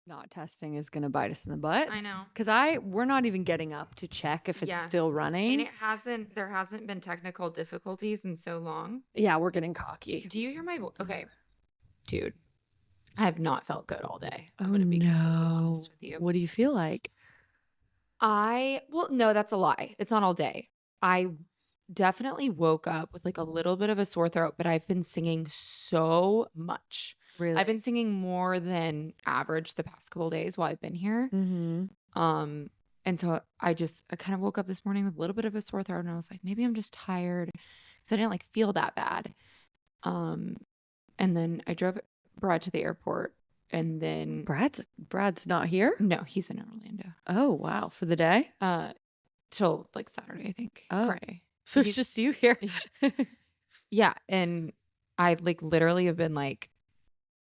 not testing is going to bite us in the butt. I know. Because we're not even getting up to check if it's still running. And there hasn't been technical difficulties in so long. Yeah, we're getting cocky. Do you hear my voice? Okay. Dude, I have not felt good all day. I'm going to be completely honest with you. What do you feel like? Well, no, that's a lie. It's not all day. I definitely woke up with like a little bit of a sore throat, but I've been singing so much. Really? I've been singing more than average the past couple of days while I've been here. Mm-hmm. And so I kind of woke up this morning with a little bit of a sore throat, and I was like, maybe I'm just tired because I didn't like feel that bad. And then I drove Brad to the airport, and then Brad's not here? No, he's in Orlando. Oh, wow. For the day? Till like Saturday, I think. Oh. Friday. So it's just you here. Yeah. And I like literally have been like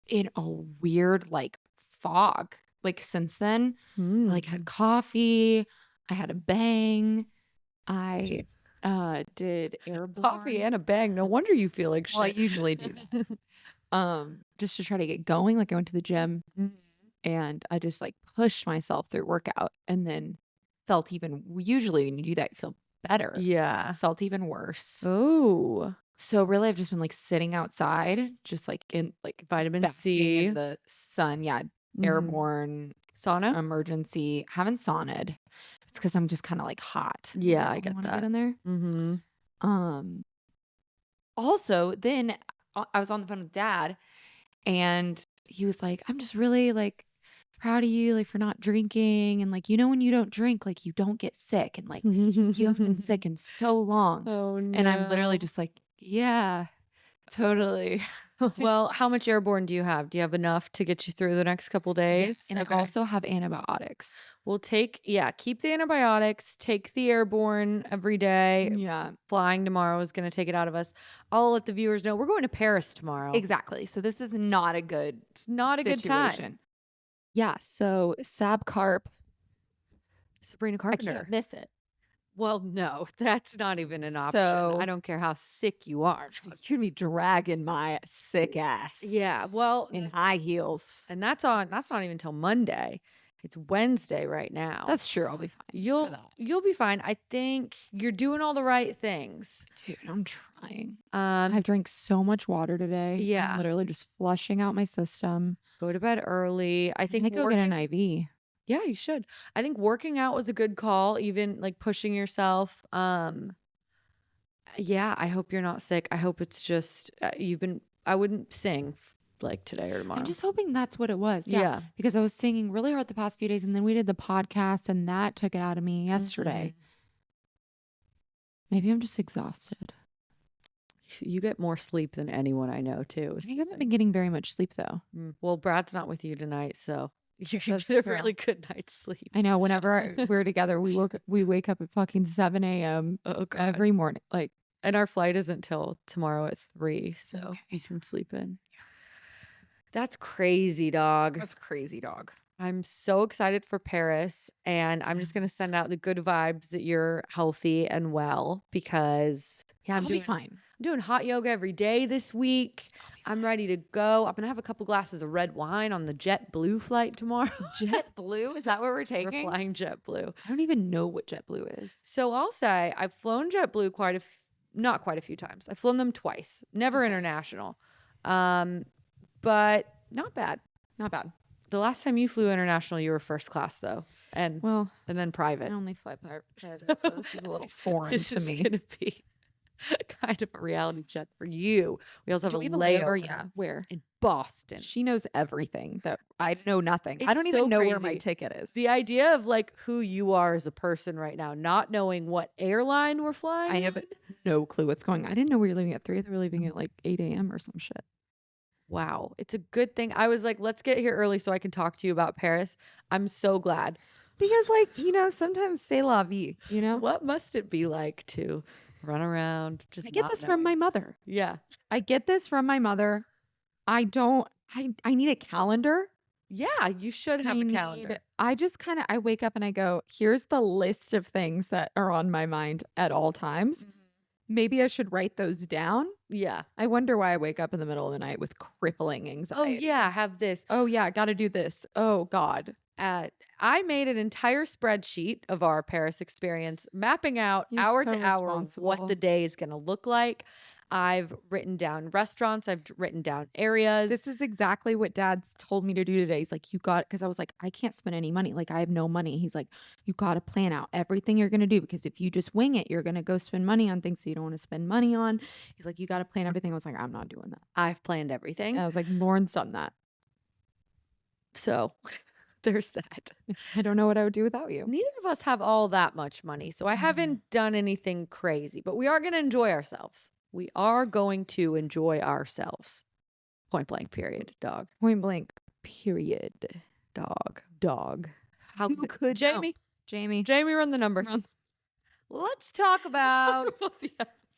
in a weird like fog like since then. Like had coffee, I had a bang, I did airborne. Coffee and a bang. No wonder you feel like shit. Well, I usually do. Just to try to get going. Like I went to the gym and I just like pushed myself through workout, and then felt even, usually when you do that you feel better. Yeah. Felt even worse. Oh. So really I've just been like sitting outside, just like in like vitamin C in the sun. Yeah. Airborne sauna emergency. Haven't sauna'd. It's because I'm just kind of like hot. Yeah, I get that. Get in there. Also, then I was on the phone with Dad, and he was like, "I'm just really like proud of you, like for not drinking, and like when you don't drink, like you don't get sick, and like you haven't been sick in so long." Oh no! And I'm literally just like, "Yeah, totally." Well, how much airborne do you have? Do you have enough to get you through the next couple days? Yes, and I also have antibiotics. We'll keep the antibiotics, take the airborne every day. Yeah. Flying tomorrow is going to take it out of us. I'll let the viewers know we're going to Paris tomorrow. Exactly. So this is not a good good time. Yeah. So Sab Carp. Sabrina Carpenter. I can't miss it. Well, no, that's not even an option. So, I don't care how sick you are. You'd be dragging my sick ass. Yeah, well, in high heels. And that's not even till Monday. It's Wednesday right now. That's true. I'll be fine. You'll be fine. I think you're doing all the right things. Dude, I'm trying. I've drank so much water today. Yeah. I'm literally just flushing out my system. Go to bed early. I think go get an IV. Yeah, you should. I think working out was a good call, even like pushing yourself. Yeah, I hope you're not sick. I hope it's just I wouldn't sing like today or tomorrow. I'm just hoping that's what it was. Yeah. Because I was singing really hard the past few days, and then we did the podcast and that took it out of me yesterday. Maybe I'm just exhausted. You get more sleep than anyone I know too. I haven't been getting very much sleep though. Well, Brad's not with you tonight, so you can get a really good night's sleep. I know. Whenever we're together, we wake up at fucking 7 a.m. Every morning. Like, and our flight isn't till tomorrow at 3, so you can sleep in. That's crazy, dog. I'm so excited for Paris, and I'm just gonna send out the good vibes that you're healthy and well, because I'm doing fine. I'm doing hot yoga every day this week. I'm ready to go. I'm gonna have a couple glasses of red wine on the JetBlue flight tomorrow. JetBlue? Is that what we're taking? We're flying JetBlue. I don't even know what JetBlue is. So I'll say I've flown JetBlue not quite a few times. I've flown them twice. Never international. But not bad. Not bad. The last time you flew international, you were first class though, and then private. I only fly private, so this is a little foreign to me. This is gonna be kind of a reality check for you. We also have a layover. Yeah, where? In Boston. She knows everything that I know nothing. It's I don't even so know crazy. where my ticket is. The idea of like who you are as a person right now, not knowing what airline we're flying. I have no clue what's going on. I didn't know we were leaving at 3. They were leaving at like 8 a.m. or some shit. Wow. It's a good thing. I was like, let's get here early so I can talk to you about Paris. I'm so glad. Because like, sometimes c'est la vie, What must it be like to run around? I get this from my mother. Yeah. I get this from my mother. I need a calendar. Yeah, you should have a calendar. I wake up and I go, here's the list of things that are on my mind at all times. Maybe I should write those down. Yeah. I wonder why I wake up in the middle of the night with crippling Oh, anxiety. yeah. Have this. Oh, yeah. Got to do this. Oh, God. I made an entire spreadsheet of our Paris experience, mapping out You're hour so to hour what responsible. the day is going to look like. I've written down restaurants. I've written down areas. This is exactly what Dad's told me to do today. He's like, you got, because I was like, I can't spend any money. Like, I have no money. He's like, you got to plan out everything you're going to do, because if you just wing it, you're going to go spend money on things that you don't want to spend money on. He's like, you got to plan everything. I was like, I'm not doing that. I've planned everything. And I was like, Lauren's done that. So there's that. I don't know what I would do without you. Neither of us have all that much money, so I haven't done anything crazy, but we are going to enjoy ourselves. We are going to enjoy ourselves. Point blank, period, dog. Point blank, period. Dog. How Who could Jamie? Jamie. Jamie, run the numbers. Let's talk about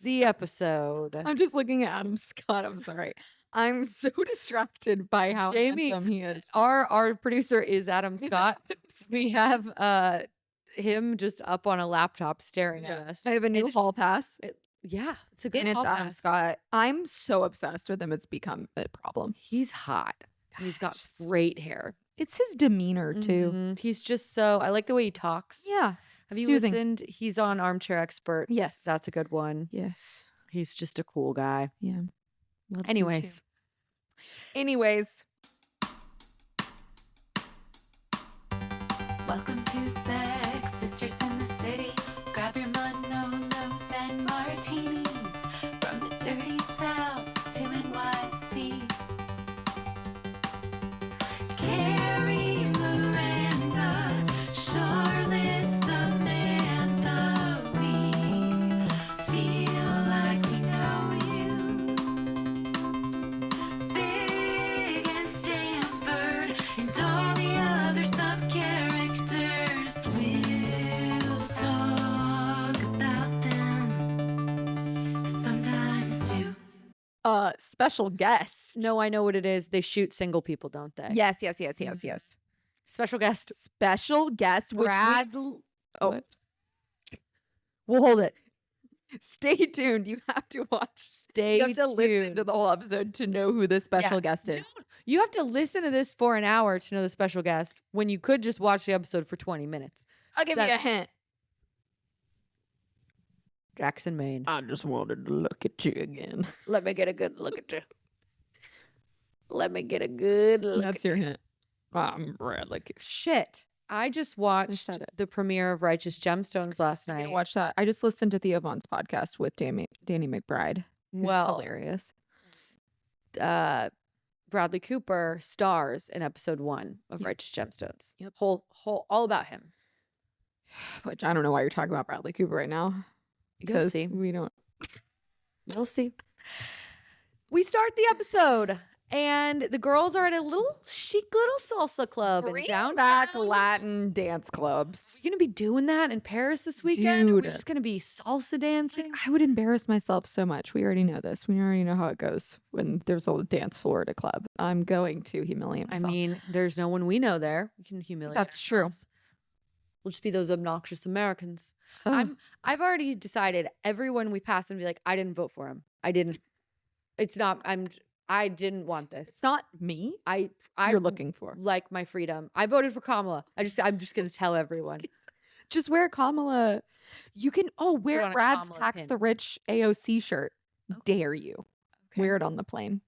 the episode. I'm just looking at Adam Scott. I'm sorry. I'm so distracted by how Jamie, handsome he is. Our producer is Adam Scott. We have him just up on a laptop staring at us. I have a new hall pass. It's a good And it's hall Adam pass. Scott. I'm so obsessed with him. It's become a problem. He's hot. He's got great hair. It's his demeanor too. Mhm. He's just so, I like the way he talks. Yeah. Have you Soothing. listened? He's on Armchair Expert. Yes. That's a good one. Yes. He's just a cool guy. Yeah. Love him Anyways. too. Anyways. Welcome to Sex Sisters in the City. Grab your Manolos and martinis from the dirty South to NYC. Carrie, Miranda, Charlotte, Samantha, we feel like we know you. Big and Stanford and all the other sub-characters. We'll talk about them sometimes too. Special guest. No, I know what it is. They shoot single people, don't they? Yes. Special guest. Special guest. Which Brad. oh, What? We'll hold it. stay tuned. You have to watch. Stay You have to listen to tuned. the whole episode to know who this special Yeah. guest is. You have to listen to this for an hour to know the special guest when you could just watch the episode for 20 minutes. I'll give you a That's- hint. Jackson, Maine. I just wanted to look at you again. Let me get a good look at you. Let me get a good look. That's your hint. I'm Bradley. Shit. I just watched said it. the premiere of Righteous Gemstones last I night. didn't watch that. I just listened to Theo Vaughn's podcast with Danny McBride. Who's Well, hilarious. Bradley Cooper stars in episode 1 of Yep. Righteous Gemstones. Yep. Whole all about him. Which I don't know why you're talking about Bradley Cooper right now. You'll Because see. we don't. We'll see. We start the episode, and the girls are at a little chic little salsa club in Bring downtown. back Latin dance clubs. You're gonna be doing that in Paris this weekend? Or we're Dude. just gonna be salsa dancing. I would embarrass myself so much. We already know this. We already know how it goes when there's a dance floor at a club. I'm going to humiliate I myself. mean, there's no one we know there. We can humiliate. That's true. ourselves. We'll just be those obnoxious Americans. Oh. I've already decided everyone we pass and be like, I didn't vote for him. I didn't. It's not. I didn't want this. It's not me I you're looking for. like my freedom. I voted for Kamala. I'm just gonna tell everyone. Just wear Kamala. You can on wear a Brad Kamala Pack pin. the Rich AOC shirt. Okay. Dare you. Okay. Wear it on the plane.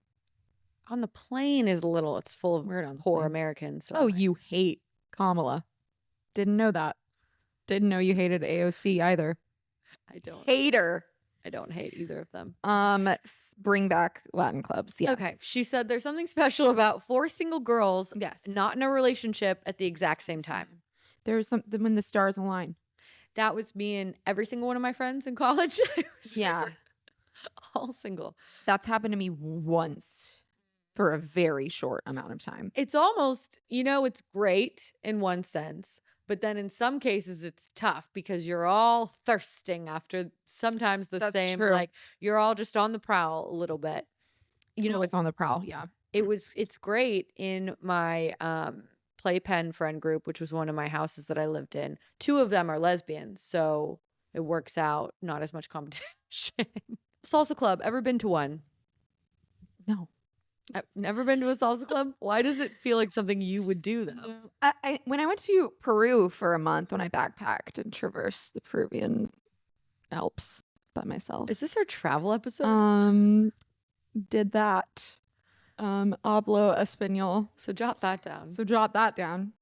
On the plane is a little. It's full of Wear it on the poor plane. Americans. So Oh, you hate Kamala. Didn't know that. Didn't know you hated AOC either. I don't. Hater. I don't hate either of them. Bring back Latin clubs. Yeah. Okay. She said there's something special about 4 single girls Yes. not in a relationship at the exact same time. There's something when the stars align. That was me and every single one of my friends in college. It was Yeah. all single. That's happened to me once for a very short amount of time. It's almost, it's great in one sense, but then in some cases it's tough because you're all thirsting after sometimes the That's same, true. like you're all just on the prowl a little bit. It's on the prowl. Yeah. It's great in my playpen friend group, which was one of my houses that I lived in. 2 of them are lesbians. So it works out. Not as much competition. Salsa club. Ever been to one? No. I've never been to a salsa club. Why does it feel like something you would do though? When I went to Peru for a month when I backpacked and traversed the Peruvian Alps by myself. Is this our travel episode? Did that. Hablo Espanol. So jot that down.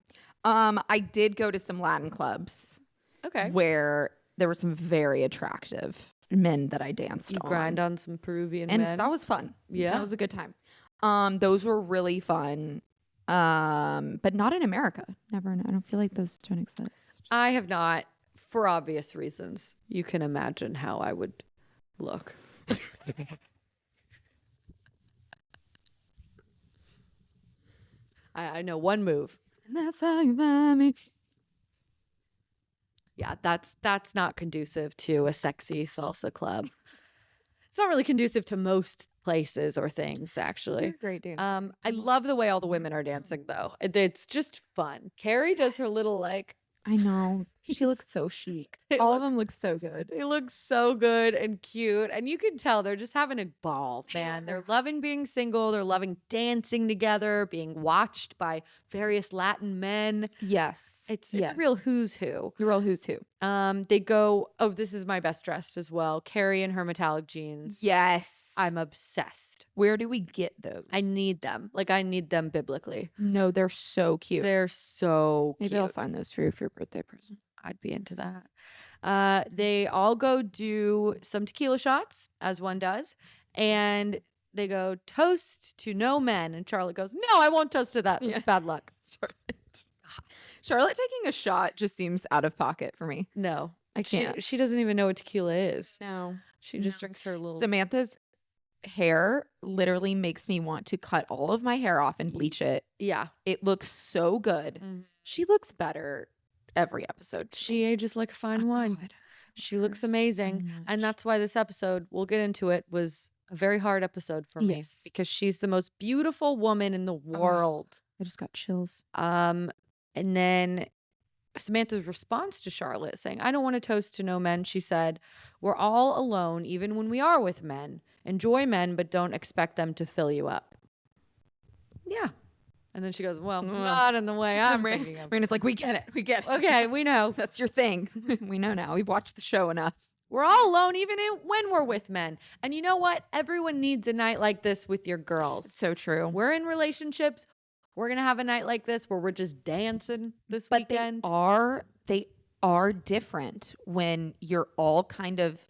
I did go to some Latin clubs. Okay. Where there were some very attractive men that I danced on. Grind on some Peruvian and men. that was fun. Yeah. That was a good time. Those were really fun. But not in America. Never. I don't feel like those don't exist. I have not, for obvious reasons. You can imagine how I would look. I know one move. And that's how you find me. Yeah, that's not conducive to a sexy salsa club. It's not really conducive to most places or things, actually. You're great, dude. I love the way all the women are dancing, though. It's just fun. Carrie does her little like. I know. She looks so chic. All of them look so good. They look so good and cute. And you can tell they're just having a ball, man. They're loving being single. They're loving dancing together, being watched by various Latin men. Yes. It's a real who's who. The real who's who. They go, oh, this is my best dressed as well. Carrie in her metallic jeans. Yes. I'm obsessed. Where do we get those? I need them. Like, I need them biblically. No, they're so cute. They're so Maybe cute. I'll find those for you for your birthday present. I'd be into that. They all go do some tequila shots, as one does, and they go toast to no men. And Charlotte goes, no, I won't toast to that. It's bad luck. Charlotte taking a shot just seems out of pocket for me. No, I can't. She doesn't even know what tequila is. No. She just drinks her little. Samantha's hair literally makes me want to cut all of my hair off and bleach it. Yeah. It looks so good. Mm-hmm. She looks better every episode. She ages like a fine wine. God. She looks amazing. And that's why this episode, we'll get into it, was a very hard episode for me. Yes. Because she's the most beautiful woman in the world. I just got chills. And then Samantha's response to Charlotte saying, I don't want to toast to no men. She said, we're all alone, even when we are with men. Enjoy men, but don't expect them to fill you up. Yeah. And then she goes, well, not in the way I'm thinking of. Raina's like, we get it. We get it. Okay, we know. That's your thing. We know now. We've watched the show enough. We're all alone, even when we're with men. And you know what? Everyone needs a night like this with your girls. It's so true. We're in relationships. We're going to have a night like this where we're just dancing this weekend. They are different when you're all kind of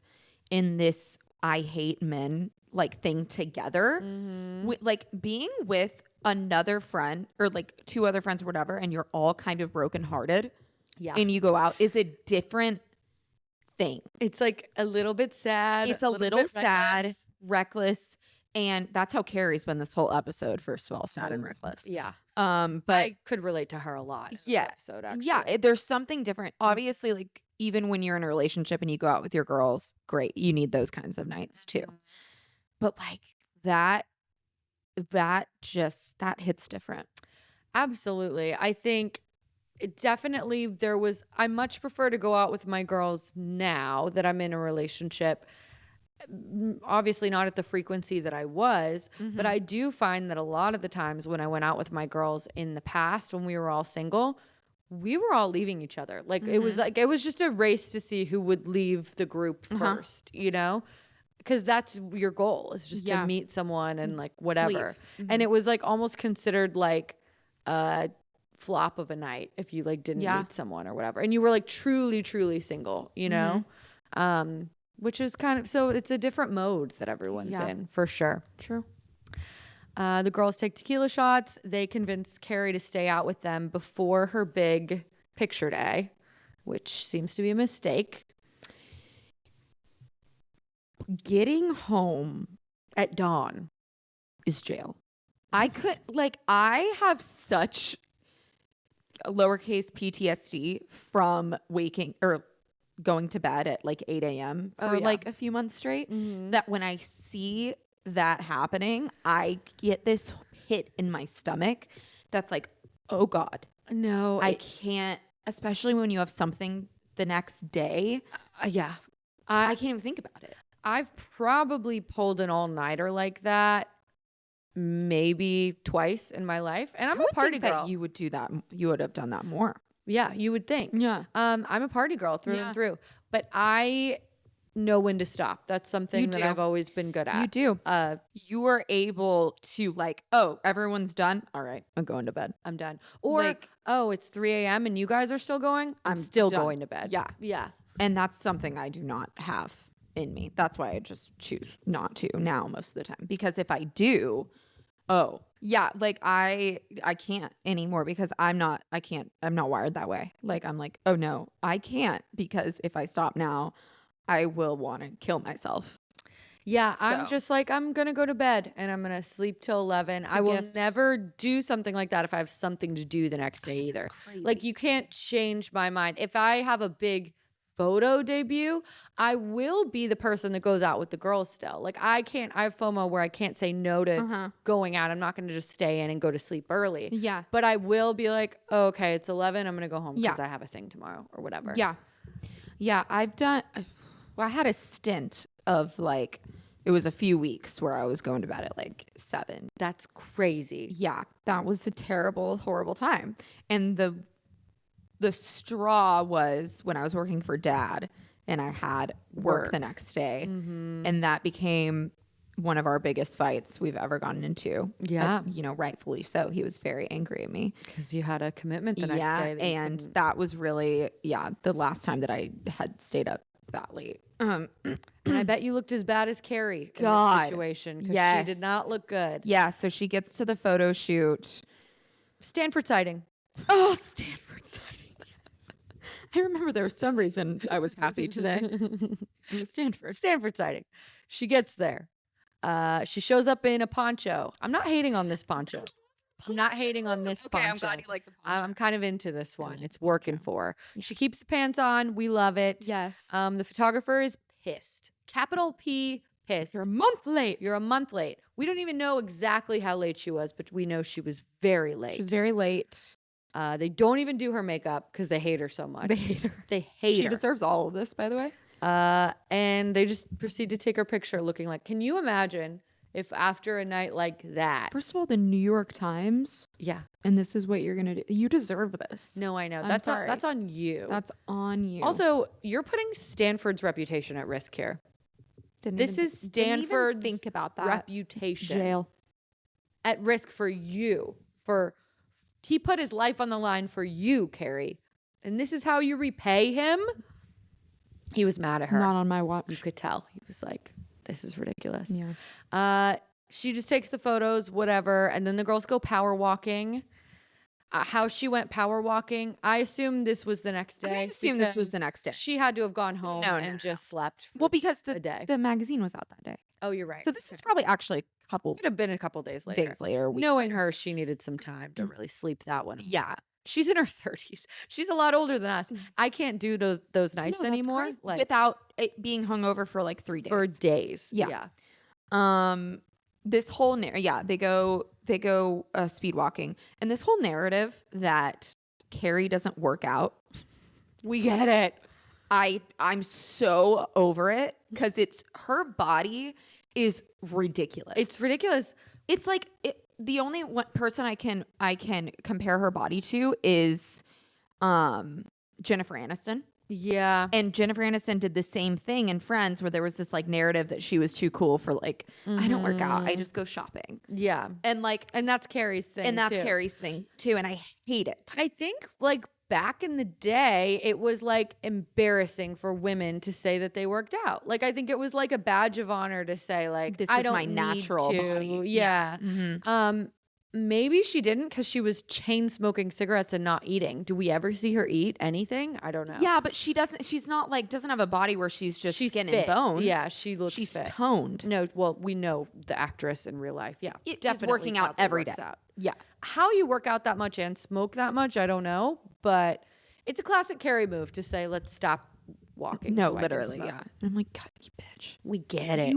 in this I hate men like thing together. Mm-hmm. Like being with another friend or like two other friends or whatever, and you're all kind of brokenhearted. Yeah. And you go out is a different thing. It's like a little bit sad. It's a little bit sad, reckless. And that's how Carrie's been this whole episode, first of all, sad and reckless. Yeah. But I could relate to her a lot in this episode, actually. Yeah, there's something different. Obviously, like even when you're in a relationship and you go out with your girls, great. You need those kinds of nights too. But like that hits different. Absolutely. I think definitely I much prefer to go out with my girls now that I'm in a relationship. Obviously not at the frequency that I was, but I do find that a lot of the times when I went out with my girls in the past, when we were all single, we were all leaving each other. Like it was just a race to see who would leave the group first, you know? Because that's your goal, is just to meet someone and like whatever. And it was like almost considered like a flop of a night if you like didn't meet someone or whatever. And you were like truly, truly single, you know? Which is kind of, so it's a different mode that everyone's in, for sure. True. The girls take tequila shots. They convince Carrie to stay out with them before her big picture day, which seems to be a mistake. Getting home At dawn. is jail. I have such lowercase PTSD from waking or going to bed at like 8 a.m. for like a few months straight, that when I see that happening, I get this hit in my stomach that's like, oh God. No. I can't, especially when you have something the next day. Yeah. I can't even think about it. I've probably pulled an all-nighter like that maybe twice in my life. And I'm a party girl. That you would do that. You would have done that more. Yeah, you would think. Yeah. I'm a party girl through and through. But I know when to stop. That's something that I've always been good at. You do. You are able to like, oh, everyone's done. All right, I'm going to bed. I'm done. Or like, oh, it's 3 a.m. and you guys are still going. I'm still going to bed. Yeah. Yeah. And that's something I do not have in me. That's why I just choose not to now most of the time. Because if I do, like I can't anymore because I'm not wired that way. Like I'm like, oh no, I can't because if I stop now, I will want to kill myself. Yeah, so. I'm just like, I'm going to go to bed and I'm going to sleep till 11. I will never do something like that if I have something to do the next day either. Like you can't change my mind. If I have a big photo debut, I will be the person that goes out with the girls still. Like I have FOMO where I can't say no to going out. I'm not going to just stay in and go to sleep early. Yeah. But I will be like, oh, okay, it's 11. I'm going to go home because I have a thing tomorrow or whatever. Yeah. Yeah. I had a stint of like, it was a few weeks where I was going to bed at like 7. That's crazy. Yeah. That was a terrible, horrible time. And the straw was when I was working for Dad and I had work the next day. Mm-hmm. And that became one of our biggest fights we've ever gotten into. Yeah. Rightfully so. He was very angry at me. Because you had a commitment the next day. And that was really, the last time that I had stayed up that late. And I bet you looked as bad as Carrie in this situation. Because she did not look good. Yeah. So she gets to the photo shoot. Stanford sighting. Oh, Stanford sighting. I remember there was some reason I was happy today. It was Stanford sighting. She gets there. She shows up in a poncho. I'm not hating on this poncho. I'm not hating on this poncho. I'm glad you like the poncho. I'm kind of into this one. It's working for her. She keeps the pants on. We love it. Yes. The photographer is pissed. Capital P, pissed. You're a month late. You're a month late. We don't even know exactly how late she was, but we know she was very late. She was very late. They don't even do her makeup because they hate her so much. They hate her. They hate her. She deserves all of this, by the way. And they just proceed to take her picture looking like, can you imagine if after a night like that? First of all, the New York Times. Yeah. And this is what you're going to do. You deserve this. No, I know. That's on you. That's on you. Also, you're putting Stanford's reputation at risk here. This is Stanford's think about that. Reputation. Jail. At risk for you. He put his life on the line for you, Carrie. And this is how you repay him? He was mad at her. Not on my watch. You could tell. He was like, this is ridiculous. Yeah. She just takes the photos, whatever. And then the girls go power walking. How she went power walking, I assume this was the next day. I assume this was the next day. She had to have gone home and just slept for because a day. The magazine was out that day. Oh, you're right. So this was probably actually could have been a couple days later. Weeks Knowing later. her, she needed some time to really sleep that one. Yeah. She's in her 30s. She's a lot older than us. I can't do those nights anymore. Like without it being hungover for like 3 days. For days. Yeah. This whole they go speed walking, and this whole narrative that Carrie doesn't work out. We get it. I'm so over it because her body is ridiculous. It's ridiculous. It's like the only person I can compare her body to is Jennifer Aniston. Yeah. And Jennifer Aniston did the same thing in Friends where there was this like narrative that she was too cool for like, I don't work out. I just go shopping. Yeah. And that's Carrie's thing. And that's Carrie's thing too. And I hate it. I think like back in the day, it was like embarrassing for women to say that they worked out. Like, I think it was like a badge of honor to say like, this I is don't my natural body. Yeah. Mm-hmm. Maybe she didn't because she was chain smoking cigarettes and not eating. Do we ever see her eat anything? I don't know. Yeah, but she's not like, doesn't have a body where she's just skin fit. and bones. Yeah, she's fit. Toned. No, well, we know the actress in real life. Yeah. Definitely working out every day. Yeah. How you work out that much and smoke that much, I don't know. But it's a classic Carrie move to say, let's stop walking. No, literally. Yeah. And I'm like, God, you bitch. We get it.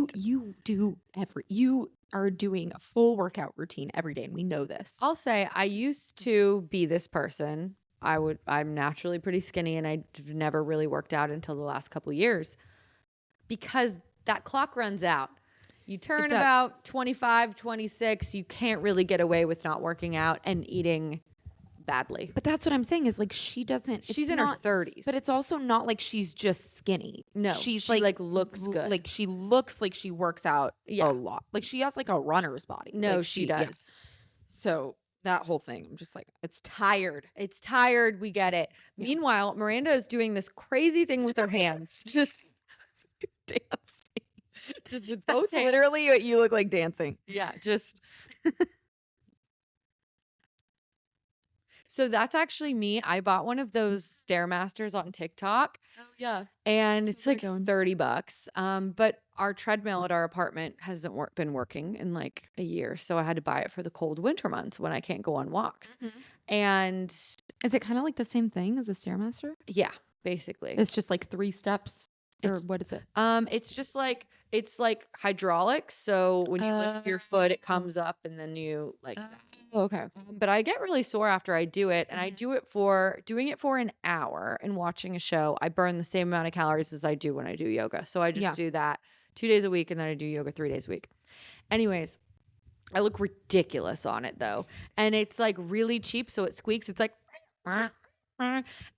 You are doing a full workout routine every day, and we know this. I'll say I used to be this person. I'm naturally pretty skinny, and I've never really worked out until the last couple years because that clock runs out. You turn about 25, 26, you can't really get away with not working out and eating badly. But that's what I'm saying is like she's in her 30s. But it's also not like she's just skinny. No, she looks good. Like she looks like she works out Yeah. a lot. Like she has like a runner's body. No, like, she does. Yeah. So that whole thing, I'm just like, it's tired. It's tired. We get it. Yeah. Meanwhile, Miranda is doing this crazy thing with her hands. Just dancing. Just with both hands. Literally what you look like dancing. Yeah, just. So that's actually me. I bought one of those Stairmasters on TikTok. Oh yeah. And it's like $30. But our treadmill at our apartment hasn't been working in like a year. So I had to buy it for the cold winter months when I can't go on walks. Mm-hmm. And is it kind of like the same thing as a Stairmaster? Yeah, basically. It's just like 3 steps. Or what is it? It's just like it's like hydraulics. So when you lift your foot, it comes up, and then you like. Okay. But I get really sore after I do it, and I doing it for an hour and watching a show. I burn the same amount of calories as I do when I do yoga. So I just do that 2 days a week, and then I do yoga 3 days a week. Anyways, I look ridiculous on it though, and it's like really cheap, so it squeaks. It's like.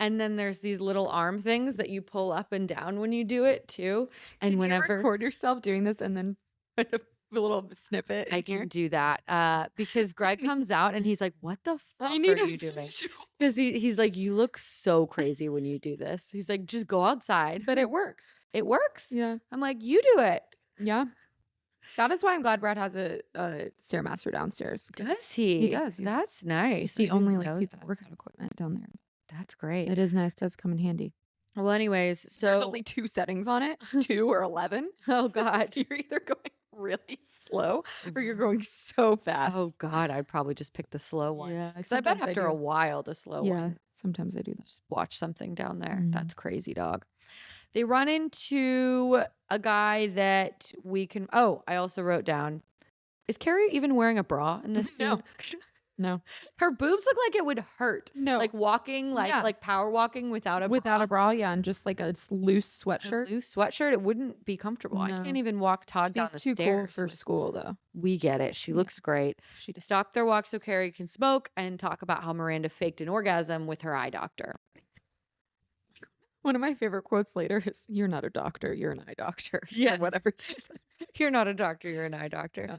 And then there's these little arm things that you pull up and down when you do it too. And can whenever you record yourself doing this and then put a little snippet, I can do that because Greg comes out and he's like, "What the fuck are you doing?" Because he's like, "You look so crazy when you do this." He's like, "Just go outside." But it works. It works. Yeah. I'm like, "You do it." Yeah. That is why I'm glad Brad has a Stairmaster downstairs. Does he? He does. That's nice. He only like piece of workout equipment down there. That's great. It is nice. Does come in handy. Well, anyways, so there's only 2 settings on it, 2 or 11. Oh God, so you're either going really slow or you're going so fast. Oh God, I'd probably just pick the slow one. Yeah, because I bet after a while the slow one. Yeah, sometimes I do that. Just watch something down there. That's crazy, dog. They run into a guy that we can. Oh, I also wrote down. Is Carrie even wearing a bra in this scene? No. Her boobs look like it would hurt. No. Like walking, like power walking without a bra, yeah, and just like a loose sweatshirt. It wouldn't be comfortable. No. I can't even walk Todd down the stairs. She's too cool for school, though. We get it. She looks great. She stopped their walk so Carrie can smoke and talk about how Miranda faked an orgasm with her eye doctor. One of my favorite quotes later is, "You're not a doctor, you're an eye doctor." Yeah. Or whatever she says. You're not a doctor, you're an eye doctor. Yeah.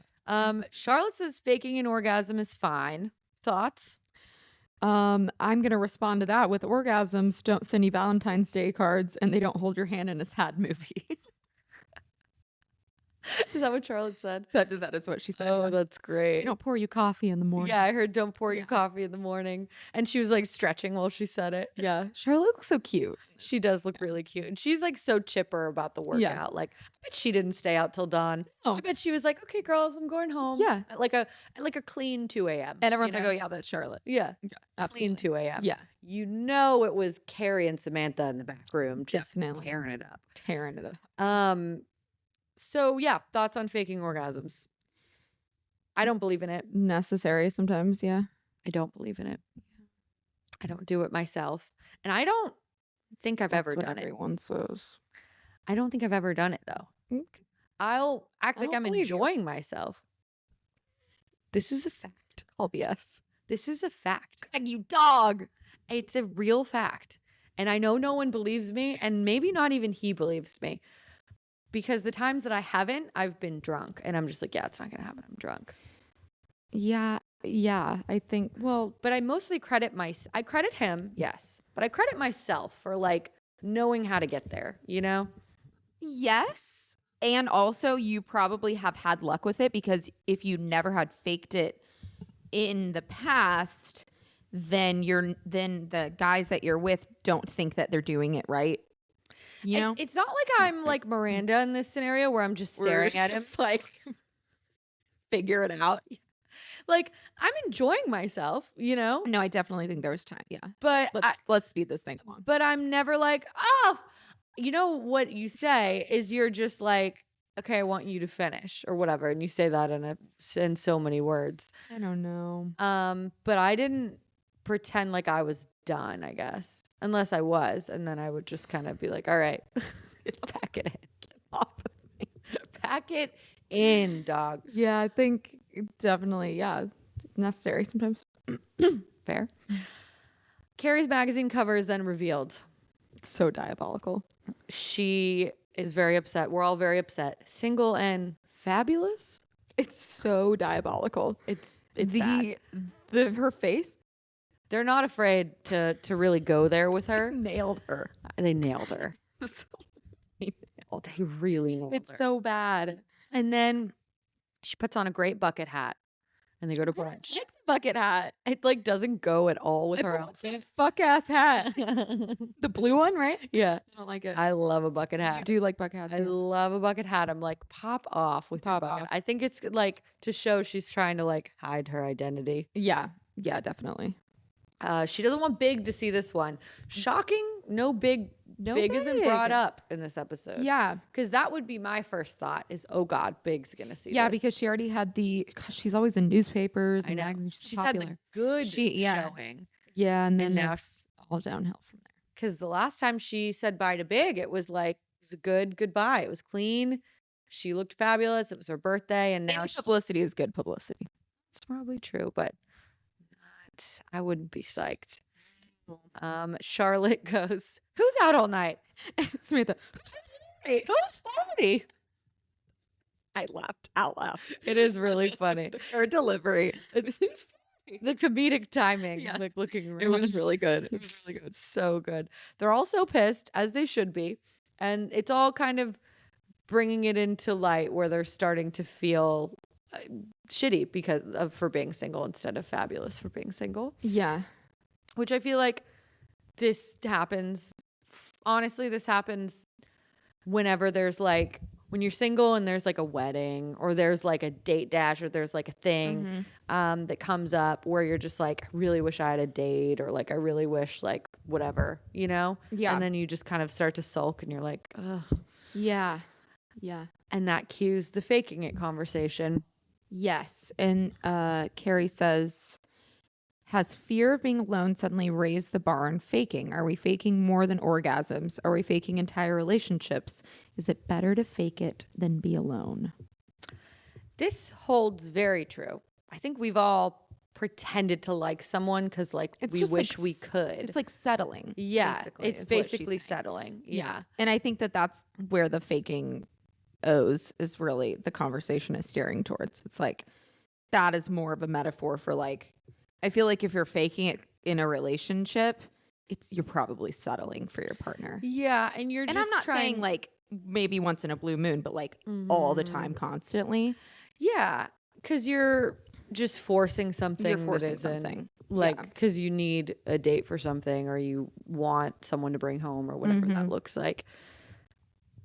Charlotte says faking an orgasm is fine. Thoughts? I'm going to respond to that with orgasms don't send you Valentine's Day cards and they don't hold your hand in a sad movie. Is that what Charlotte said? That is what she said. Oh, that's great. They don't pour you coffee in the morning. Yeah, I heard don't pour you coffee in the morning. And she was like stretching while she said it. Yeah. Charlotte looks so cute. She does look really cute. And she's like so chipper about the workout. Yeah. Like, I bet she didn't stay out till dawn. Oh. I bet she was like, "Okay, girls, I'm going home." Yeah. At like a clean 2 a.m. And everyone's like, "Oh, yeah, that's Charlotte." Yeah. Absolutely. Clean 2 a.m. Yeah. You know it was Carrie and Samantha in the back room just tearing it up. Tearing it up. So yeah, thoughts on faking orgasms? I don't believe in it. Necessary sometimes, yeah. I don't believe in it. I don't do it myself. And I don't think I've ever done it. Everyone says. I don't think I've ever done it though. Okay. I'll act like I'm enjoying myself. This is a fact. I'll BS. This is a fact. God, you dog. It's a real fact. And I know no one believes me, and maybe not even he believes me. Because the times that I haven't, I've been drunk. And I'm just like, yeah, it's not going to happen. I'm drunk. Yeah. I think, but I mostly credit I credit him, yes. But I credit myself for like knowing how to get there, you know? Yes. And also you probably have had luck with it because if you never had faked it in the past, then the guys that you're with don't think that they're doing it right. You know, it's not like I'm like Miranda in this scenario where I'm just staring at him, like figure it out. Like I'm enjoying myself, you know. No, I definitely think there's time. Yeah, but let's speed this thing along. But I'm never like, oh, you know what you say is you're just like, okay, I want you to finish or whatever, and you say that in so many words. I don't know. But I didn't pretend like I was done, I guess. Unless I was. And then I would just kind of be like, all right, pack it in. Get off of me. Pack it in, dog. Yeah, I think definitely, yeah, necessary sometimes. Fair. Carrie's magazine cover is then revealed. It's so diabolical. She is very upset. We're all very upset. Single and fabulous. It's so diabolical. It's bad. Her face They're not afraid to really go there with her. nailed her. They nailed her. They really nailed her. It's so bad. And then she puts on a great bucket hat and they go to brunch. Bucket hat. It like doesn't go at all with her outfit. Fuck ass hat. The blue one, right? Yeah. I don't like it. I love a bucket I hat. do like bucket hats. I love a bucket hat. I'm like, pop off with your bucket. I think it's like to show she's trying to like hide her identity. Yeah, definitely. She doesn't want Big to see this one. Shocking, no Big isn't brought up in this episode. Yeah. Because that would be my first thought is, oh God, Big's going to see Yeah, this. because she already had she's always in newspapers and magazines. She's had the good showing. Yeah, and then now it's all downhill from there. Because the last time she said bye to Big, it was like, it was a good goodbye. It was clean. She looked fabulous. It was her birthday. And now publicity is good publicity. It's probably true, but I wouldn't be psyched. Charlotte goes, who's out all night? Samantha, who's 40? I laughed out loud. It is really funny. Her delivery. The comedic timing, like looking really, it was really good. It was really good. So good. They're all so pissed, as they should be. And it's all kind of bringing it into light where they're starting to feel shitty because of for being single instead of fabulous for being single. Yeah. Which I feel like this happens. Honestly, this happens whenever there's like, when you're single and there's like a wedding or there's like a date dash or there's like a thing that comes up where you're just like, I really wish I had a date or like, I really wish like whatever, you know? Yeah. And then you just kind of start to sulk and you're like, ugh. Yeah. Yeah. And that cues the faking it conversation. Yes. And Carrie says, has fear of being alone suddenly raised the bar on faking? Are we faking more than orgasms? Are we faking entire relationships? Is it better to fake it than be alone? This holds very true. I think we've all pretended to like someone because like we wish we could. It's like settling. Yeah. It's basically settling. Yeah. And I think that that's where the faking is really the conversation is steering towards. It's like that is more of a metaphor for like, I feel like if you're faking it in a relationship, you're probably settling for your partner. Yeah, and I'm not saying like maybe once in a blue moon, but like all the time, constantly. Yeah, because you're just forcing something. You're forcing something, like because you need a date for something, or you want someone to bring home, or whatever that looks like.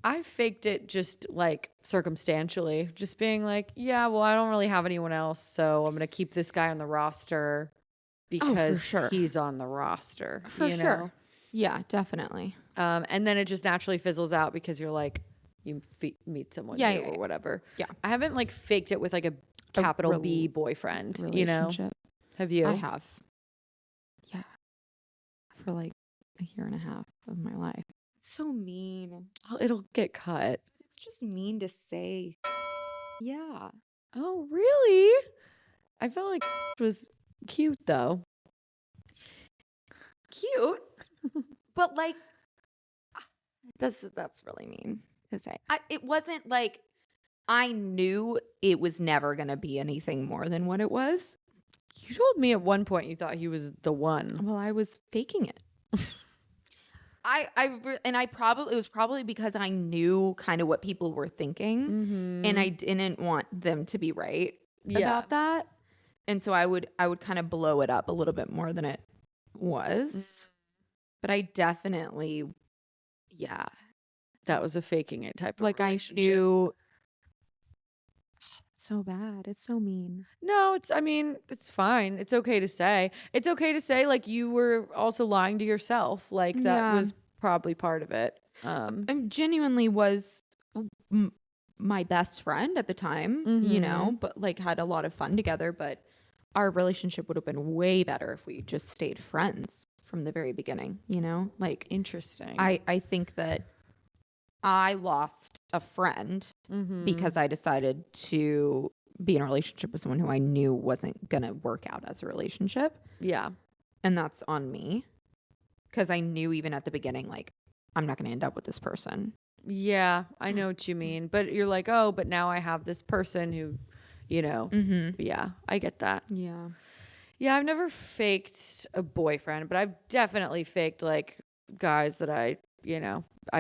I faked it just like circumstantially, just being like, yeah, well, I don't really have anyone else, so I'm gonna keep this guy on the roster because he's on the roster. For sure. Yeah, definitely. And then it just naturally fizzles out because you're like, you meet someone new or whatever. Yeah. I haven't like faked it with like a capital B boyfriend, you know? Have you? I have. Yeah. For like a year and a half of my life. So mean. Oh, it'll get cut. It's just mean to say. Yeah. Oh, really? I felt like it was cute though. Cute? But like, that's really mean to say. It wasn't like I knew it was never going to be anything more than what it was. You told me at one point you thought he was the one. Well, I was faking it. It was probably because I knew kind of what people were thinking, and I didn't want them to be right about that, and so I would kind of blow it up a little bit more than it was, but I definitely, that was a faking it type of like relationship. I knew. So bad. It's so mean. No, it's fine. It's okay to say. It's okay to say like you were also lying to yourself. Like that was probably part of it. And genuinely was my best friend at the time, you know, but like had a lot of fun together. But our relationship would have been way better if we just stayed friends from the very beginning, you know? Like, Interesting. I think that I lost a friend because I decided to be in a relationship with someone who I knew wasn't going to work out as a relationship. Yeah. And that's on me. Because I knew even at the beginning, like, I'm not going to end up with this person. Yeah, I know what you mean. But you're like, oh, but now I have this person who, you know. Yeah, I get that. Yeah. Yeah, I've never faked a boyfriend, but I've definitely faked like guys that I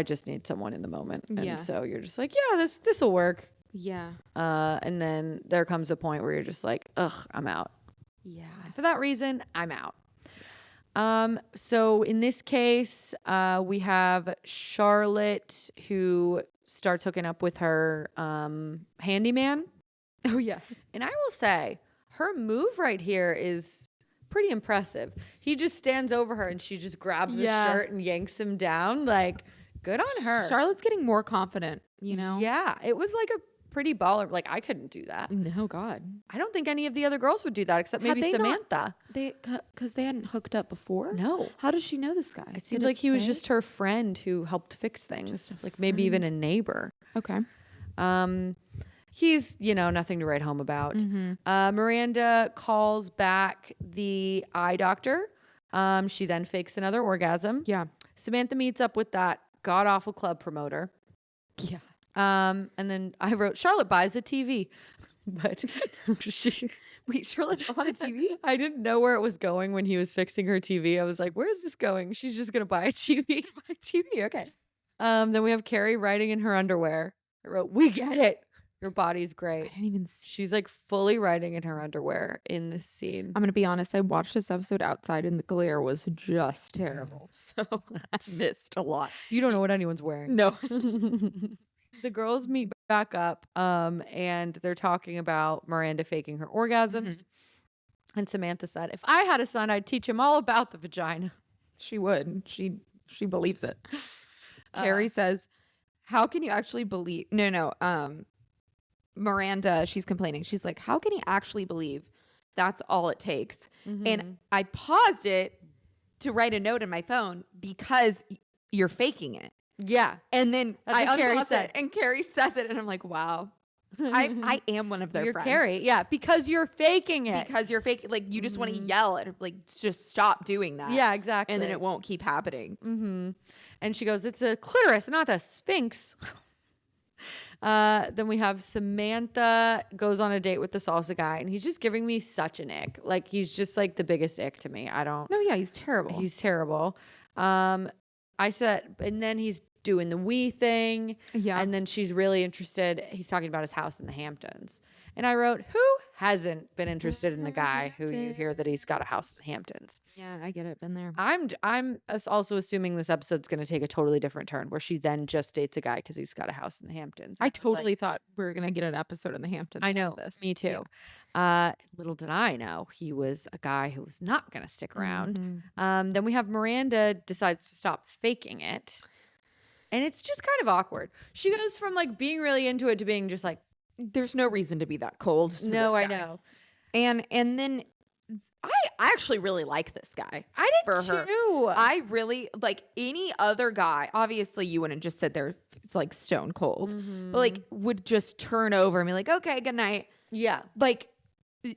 just need someone in the moment. And Yeah. so you're just like, yeah, this will work. Yeah. And then there comes a point where you're just like, ugh, I'm out. Yeah. For that reason, I'm out. So in this case, we have Charlotte who starts hooking up with her handyman. Oh, yeah. And I will say, her move right here is pretty impressive. He just stands over her and she just grabs his shirt and yanks him down. Like, good on her. Charlotte's getting more confident, you know? Yeah, it was like a pretty baller. Like, I couldn't do that. No, God. I don't think any of the other girls would do that except maybe Samantha. Because they hadn't hooked up before? No. How does she know this guy? It seemed like he was just her friend who helped fix things. Like maybe even a neighbor. Okay. He's, nothing to write home about. Miranda calls back the eye doctor. She then fakes another orgasm. Yeah. Samantha meets up with that god-awful club promoter. Yeah. And then I wrote, Charlotte buys a TV. But Wait, Charlotte bought a TV? I didn't know where it was going when he was fixing her TV. I was like, where's this going? She's just going to buy a TV. Buy a TV, okay. Then we have Carrie writing in her underwear. I wrote, we get it. Your body's I great. didn't even see. She's like fully writing in her underwear in this scene. I'm going to be honest. I watched this episode outside and the glare was just terrible. So I missed a lot. You don't know what anyone's wearing. No. The girls meet back up and they're talking about Miranda faking her orgasms. And Samantha said, if I had a son, I'd teach him all about the vagina. She would. She believes it. Carrie says, how can you actually believe? No. Miranda, she's complaining. She's like, how can he actually believe that's all it takes? And I paused it to write a note in my phone because you're faking it. Yeah. And then That's I what Carrie unpaused said. it and Carrie says it and I'm like, wow. I am one of their You're friends. Carrie. Yeah, because you're faking it. Because you're faking, like you just want to yell and like just stop doing that. Yeah, exactly. And then it won't keep happening. And she goes, it's a clitoris, not a sphinx. Then we have Samantha goes on a date with the salsa guy, and he's just giving me such an ick. Like, he's just like the biggest ick to me. No, yeah, he's terrible. He's terrible. I said, and then he's doing the we thing. Yeah. And then she's really interested. He's talking about his house in the Hamptons. And I wrote, who hasn't been interested in a guy who you hear that he's got a house in the Hamptons? Yeah, I get it. Been there. I'm also assuming this episode's going to take a totally different turn where she then just dates a guy because he's got a house in the Hamptons. I totally thought we were going to get an episode in the Hamptons. I know. Like this. Me too. Little did I know he was a guy who was not going to stick around. Then we have Miranda decides to stop faking it. And it's just kind of awkward. She goes from like being really into it to being just like, There's no reason to be that cold. To no, this I guy. know. And then I actually really like this guy. I did for her. too. I really like any other guy. Obviously, you wouldn't just sit there. It's like stone cold, but like would just turn over and be like, "Okay, good night." Yeah. Like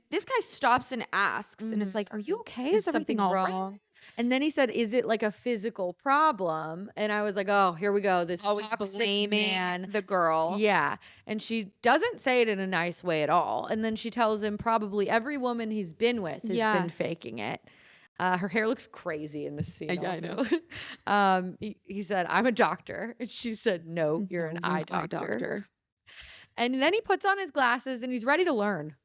this guy stops and asks, and it's like, "Are you okay? Is everything all right?" And then he said, is it like a physical problem? And I was like, oh, here we go. This Always toxic blaming man. the girl. Yeah. And she doesn't say it in a nice way at all. And then she tells him probably every woman he's been with has been faking it. Her hair looks crazy in this scene. I know. He said, I'm a doctor. And she said, no, you're an eye doctor. And then he puts on his glasses and he's ready to learn.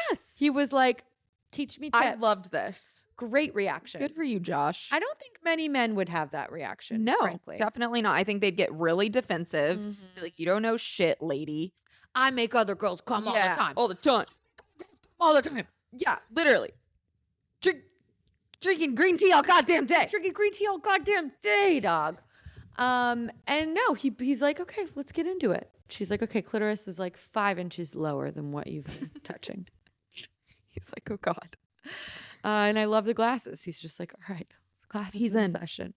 Yes. He was like, teach me tips. I loved this. Great reaction. Good for you, Josh. I don't think many men would have that reaction. No, frankly. definitely not. I think they'd get really defensive. Be like, you don't know shit, lady. I make other girls come all the time. All the time. All the time. Yeah, literally. Drinking green tea all goddamn day. Drinking green tea all goddamn day, dog. And no, he's like, okay, let's get into it. She's like, okay, clitoris is like 5 inches lower than what you've been touching. He's like, oh God. And I love the glasses. He's just like, all right, glasses He's in. session.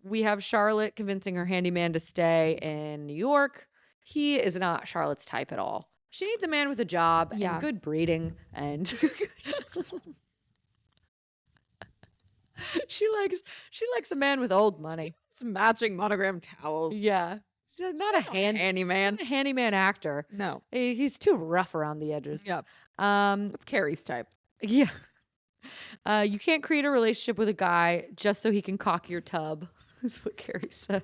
We have Charlotte convincing her handyman to stay in New York. He is not Charlotte's type at all. She needs a man with a job and good breeding, and she likes a man with old money. It's matching monogram towels. Yeah. Not a handyman. Not a handyman actor. No. He's too rough around the edges. Yep. That's Carrie's type. Yeah. You can't create a relationship with a guy just so he can cock your tub. Is what Carrie says.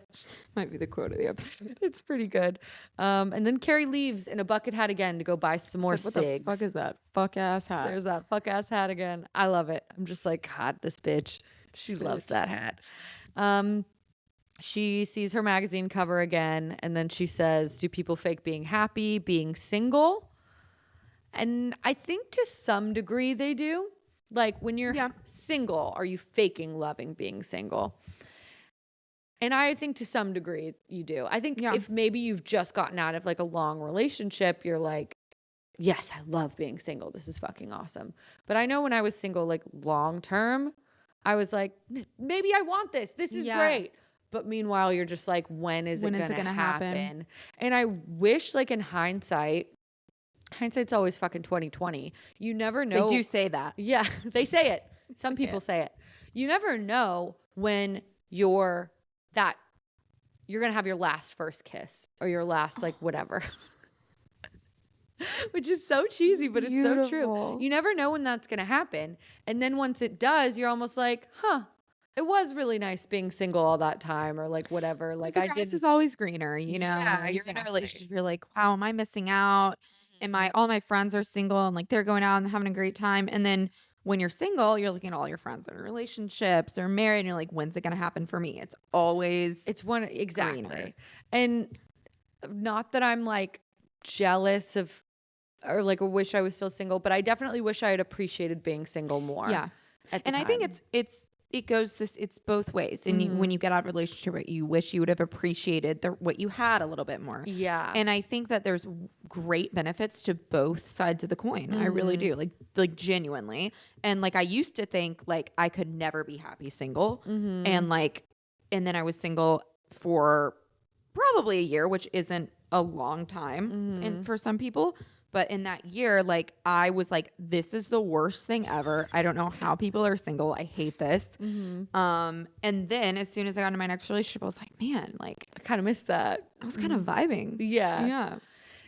Might be the quote of the episode. It's pretty good. And then Carrie leaves in a bucket hat again to go buy some more cigs. What the fuck is that fuck ass hat? There's that fuck ass hat again. I love it. I'm just like, God, this bitch. She loves that hat. She sees her magazine cover again, and then she says, do people fake being happy, being single? And I think to some degree they do. Like when you're single, are you faking loving being single? And I think to some degree you do. I think if maybe you've just gotten out of like a long relationship, you're like, yes, I love being single. This is fucking awesome. But I know when I was single, like long term, I was like, maybe I want this. This is great. But meanwhile, you're just like, when is it going to happen? And I wish, like in hindsight's always fucking 2020. You never know. They do say that. Yeah, they say it. Some people say it. You never know when you're going to have your last first kiss or your last like whatever. Which is so cheesy, but it's so true. You never know when that's going to happen. And then once it does, you're almost like, it was really nice being single all that time or like whatever. Like the grass is always greener, you know? Yeah, you're in a relationship, you're like, wow, am I missing out? All my friends are single and like they're going out and having a great time. And then when you're single, you're looking at all your friends that are in relationships or married and you're like, when's it going to happen for me? It's always exactly. greener. And not that I'm like jealous of or like wish I was still single, but I definitely wish I had appreciated being single more. Yeah. And I think it's both ways. And when you get out of a relationship, you wish you would have appreciated what you had a little bit more. Yeah. And I think that there's great benefits to both sides of the coin. I really do. Like genuinely. And like I used to think like I could never be happy single. And then I was single for probably a year, which isn't a long time and for some people. But in that year, like I was like, this is the worst thing ever. I don't know how people are single. I hate this. And then as soon as I got into my next relationship, I was like, man, like I kind of missed that. I was kind of vibing. Yeah. Yeah.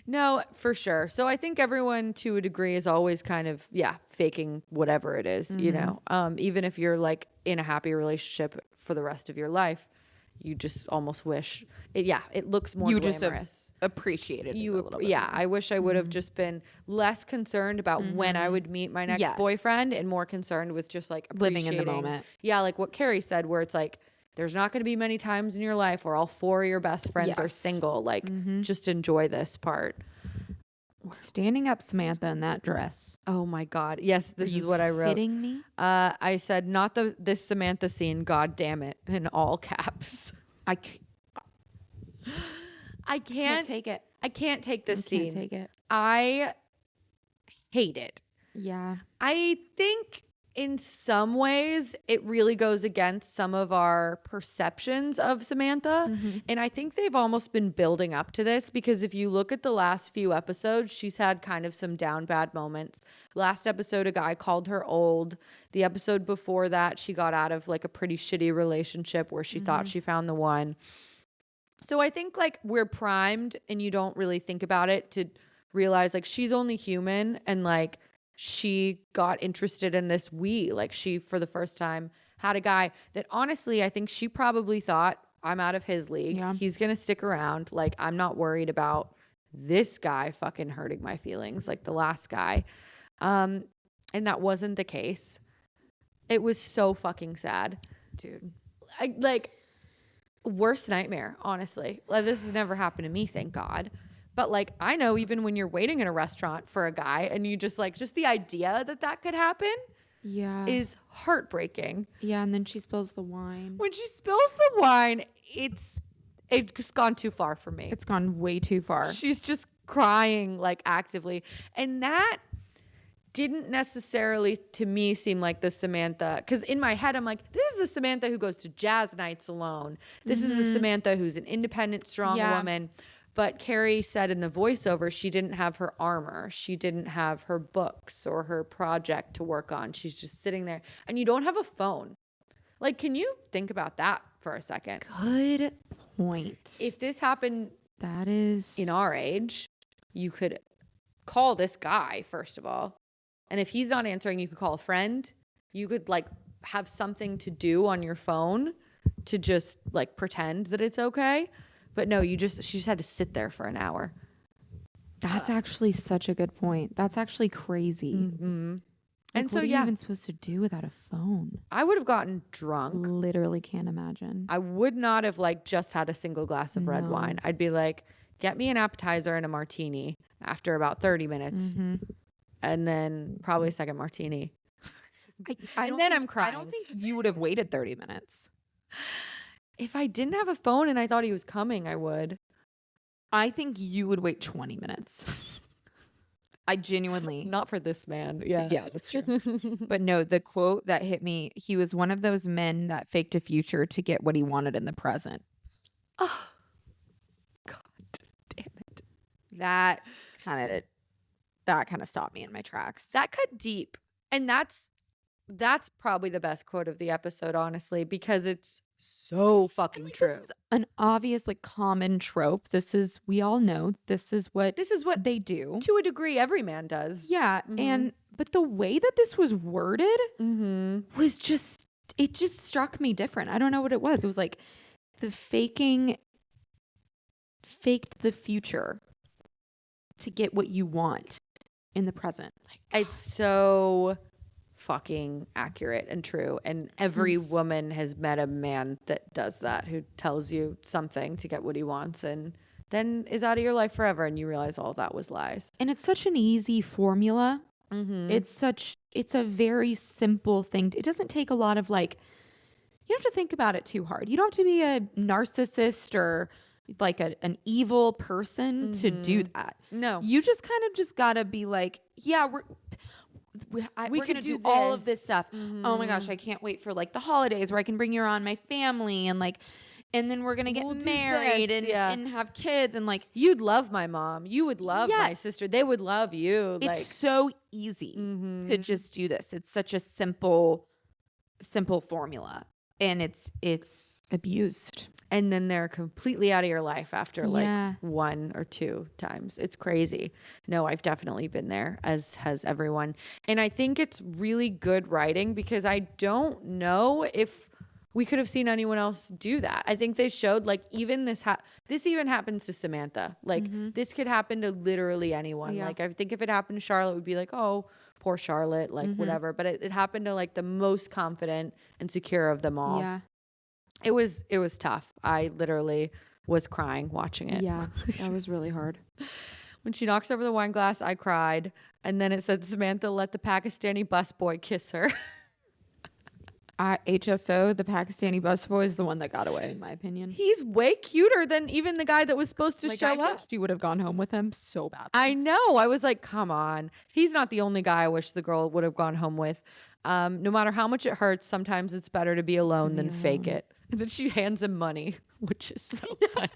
No, for sure. So I think everyone to a degree is always kind of, faking whatever it is, you know, even if you're like in a happy relationship for the rest of your life. You just almost wish it looks more glamorous. Just appreciated it a little bit. Yeah, I wish I would have just been less concerned about when I would meet my next boyfriend and more concerned with just like living in the moment. Yeah, like what Carrie said, where it's like there's not going to be many times in your life where all four of your best friends are single. Like just enjoy this part. Standing up, Samantha, in that dress. Oh my God. Yes, this is what I wrote. Kidding me? I said, not this Samantha scene, God damn it, in all caps. I can't take it. I can't take this scene. I can't take it. I hate it. Yeah. I think in some ways it really goes against some of our perceptions of Samantha. And I think they've almost been building up to this because if you look at the last few episodes, she's had kind of some down bad moments. Last episode, a guy called her old. The episode before that, she got out of like a pretty shitty relationship where she thought she found the one. So I think like we're primed and you don't really think about it to realize like she's only human and like she got interested in this like she for the first time had a guy that honestly I think she probably thought I'm out of his league. He's gonna stick around. Like I'm not worried about this guy fucking hurting my feelings like the last guy. And that wasn't the case. It was so fucking sad, dude. Worst nightmare, honestly. Like this has never happened to me, thank God. But like, I know even when you're waiting in a restaurant for a guy and you just the idea that could happen is heartbreaking. Yeah. And then she spills the wine. When she spills the wine, it's gone too far for me. It's gone way too far. She's just crying like actively. And that didn't necessarily to me seem like the Samantha, because in my head I'm like, this is the Samantha who goes to jazz nights alone. This is the Samantha who's an independent, strong woman. But Carrie said in the voiceover she didn't have her armor. She didn't have her books or her project to work on. She's just sitting there. And you don't have a phone. Like, can you think about that for a second? Good point. If this happened that is in our age, you could call this guy, first of all. And if he's not answering, you could call a friend. You could like have something to do on your phone to just like pretend that it's okay. But no, she just had to sit there for an hour. That's actually such a good point. That's actually crazy. Mm-hmm. Like, And so, what are you even supposed to do without a phone? I would have gotten drunk. Literally can't imagine. I would not have like just had a single glass of red wine. I'd be like, get me an appetizer and a martini after about 30 minutes. And then probably a second martini. And then I'm crying. I don't think you would have waited 30 minutes. If I didn't have a phone and I thought he was coming, I would. I think you would wait 20 minutes. I genuinely. Not for this man. Yeah. Yeah, that's true. But no, the quote that hit me, he was one of those men that faked a future to get what he wanted in the present. Oh, God damn it. That kind of stopped me in my tracks. That cut deep. And that's probably the best quote of the episode, honestly, because it's so fucking true. This is an obvious, like, common trope. We all know this is what they do. To a degree, every man does. Yeah. But the way that this was worded was it just struck me different. I don't know what it was. It was like the faked the future to get what you want in the present. Like, it's so fucking accurate and true. And every woman has met a man that does that, who tells you something to get what he wants and then is out of your life forever. And you realize all that was lies. And it's such an easy formula. It's a very simple thing. It doesn't take a lot of like, you don't have to think about it too hard. You don't have to be a narcissist or like an evil person to do that. No. You just kind of just got to be like, yeah, we're going to do all of this stuff. Oh my gosh, I can't wait for like the holidays where I can bring you around my family and like, and then we're going to get married and have kids and like. You'd love my mom. You would love my sister. They would love you. It's like, so easy to just do this. It's such a simple formula and it's abused. And then they're completely out of your life after like one or two times. It's crazy. No, I've definitely been there, as has everyone. And I think it's really good writing because I don't know if we could have seen anyone else do that. I think they showed like even this even happens to Samantha. Like this could happen to literally anyone. Like I think if it happened to Charlotte, we'd be like, oh, poor Charlotte, like whatever. But it happened to like the most confident and secure of them all. Yeah. It was tough. I literally was crying watching it. Yeah, that was really hard. When she knocks over the wine glass, I cried. And then it said Samantha let the Pakistani busboy kiss her. HSO, the Pakistani busboy, is the one that got away, in my opinion. He's way cuter than even the guy that was supposed to show up. She would have gone home with him so bad. I know. I was like, come on. He's not the only guy I wish the girl would have gone home with. No matter how much it hurts, sometimes it's better to be alone than fake it. And then she hands him money, which is so funny.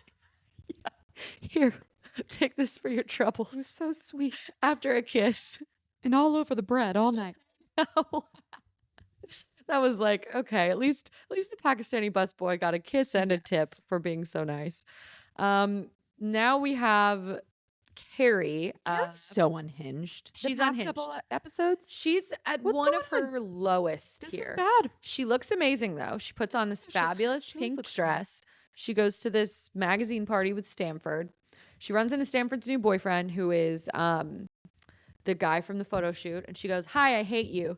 Here, take this for your troubles. It was so sweet. After a kiss. And all over the bread all night. That was like, okay, at least the Pakistani busboy got a kiss and a tip for being so nice. Now we have Carrie. So unhinged. She's the past unhinged. Couple episodes. She's at What's one going of her lowest This here. is bad. She looks amazing though. She puts on this fabulous pink dress. She goes to this magazine party with Stanford. She runs into Stanford's new boyfriend, who is the guy from the photo shoot, and she goes, "Hi, I hate you."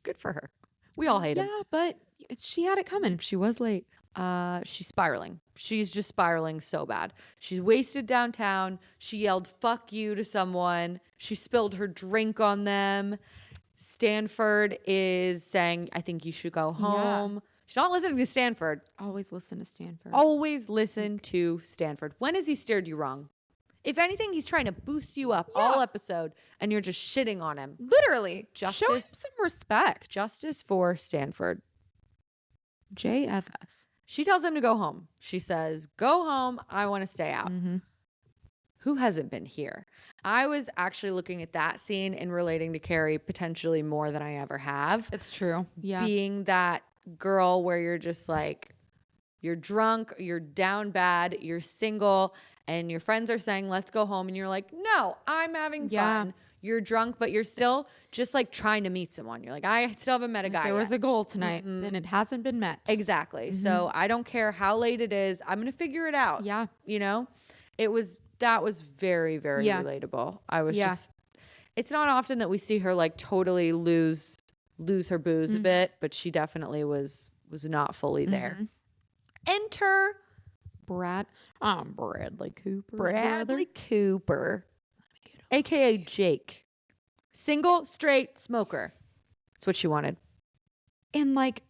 Good for her. We all hate him. Yeah, but she had it coming. She was late. She's spiraling. She's just spiraling so bad. She's wasted downtown. She yelled "fuck you" to someone. She spilled her drink on them. Stanford is saying, "I think you should go home." Yeah. She's not listening to Stanford. Always listen to Stanford. Always listen to Stanford. When has he steered you wrong? If anything, he's trying to boost you up all episode, and you're just shitting on him. Literally. Show him Justice, some respect. justice for Stanford. JFS. She tells him to go home. She says, "Go home. I want to stay out." Mm-hmm. Who hasn't been here? I was actually looking at that scene and relating to Carrie potentially more than I ever have. It's true. Yeah. Being that girl where you're just like, you're drunk, you're down bad, you're single, and your friends are saying, let's go home. And you're like, no, I'm having fun. You're drunk, but you're still just like trying to meet someone. You're like, I still haven't met a guy. There was yet. a goal tonight, and it hasn't been met. Exactly. So I don't care how late it is. I'm going to figure it out. Yeah. You know, that was very, very relatable. I was just, it's not often that we see her like totally lose her booze a bit, but she definitely was not fully there. Enter Bradley Cooper. Bradley Cooper, aka Jake. Single, straight, smoker. That's what she wanted. And like,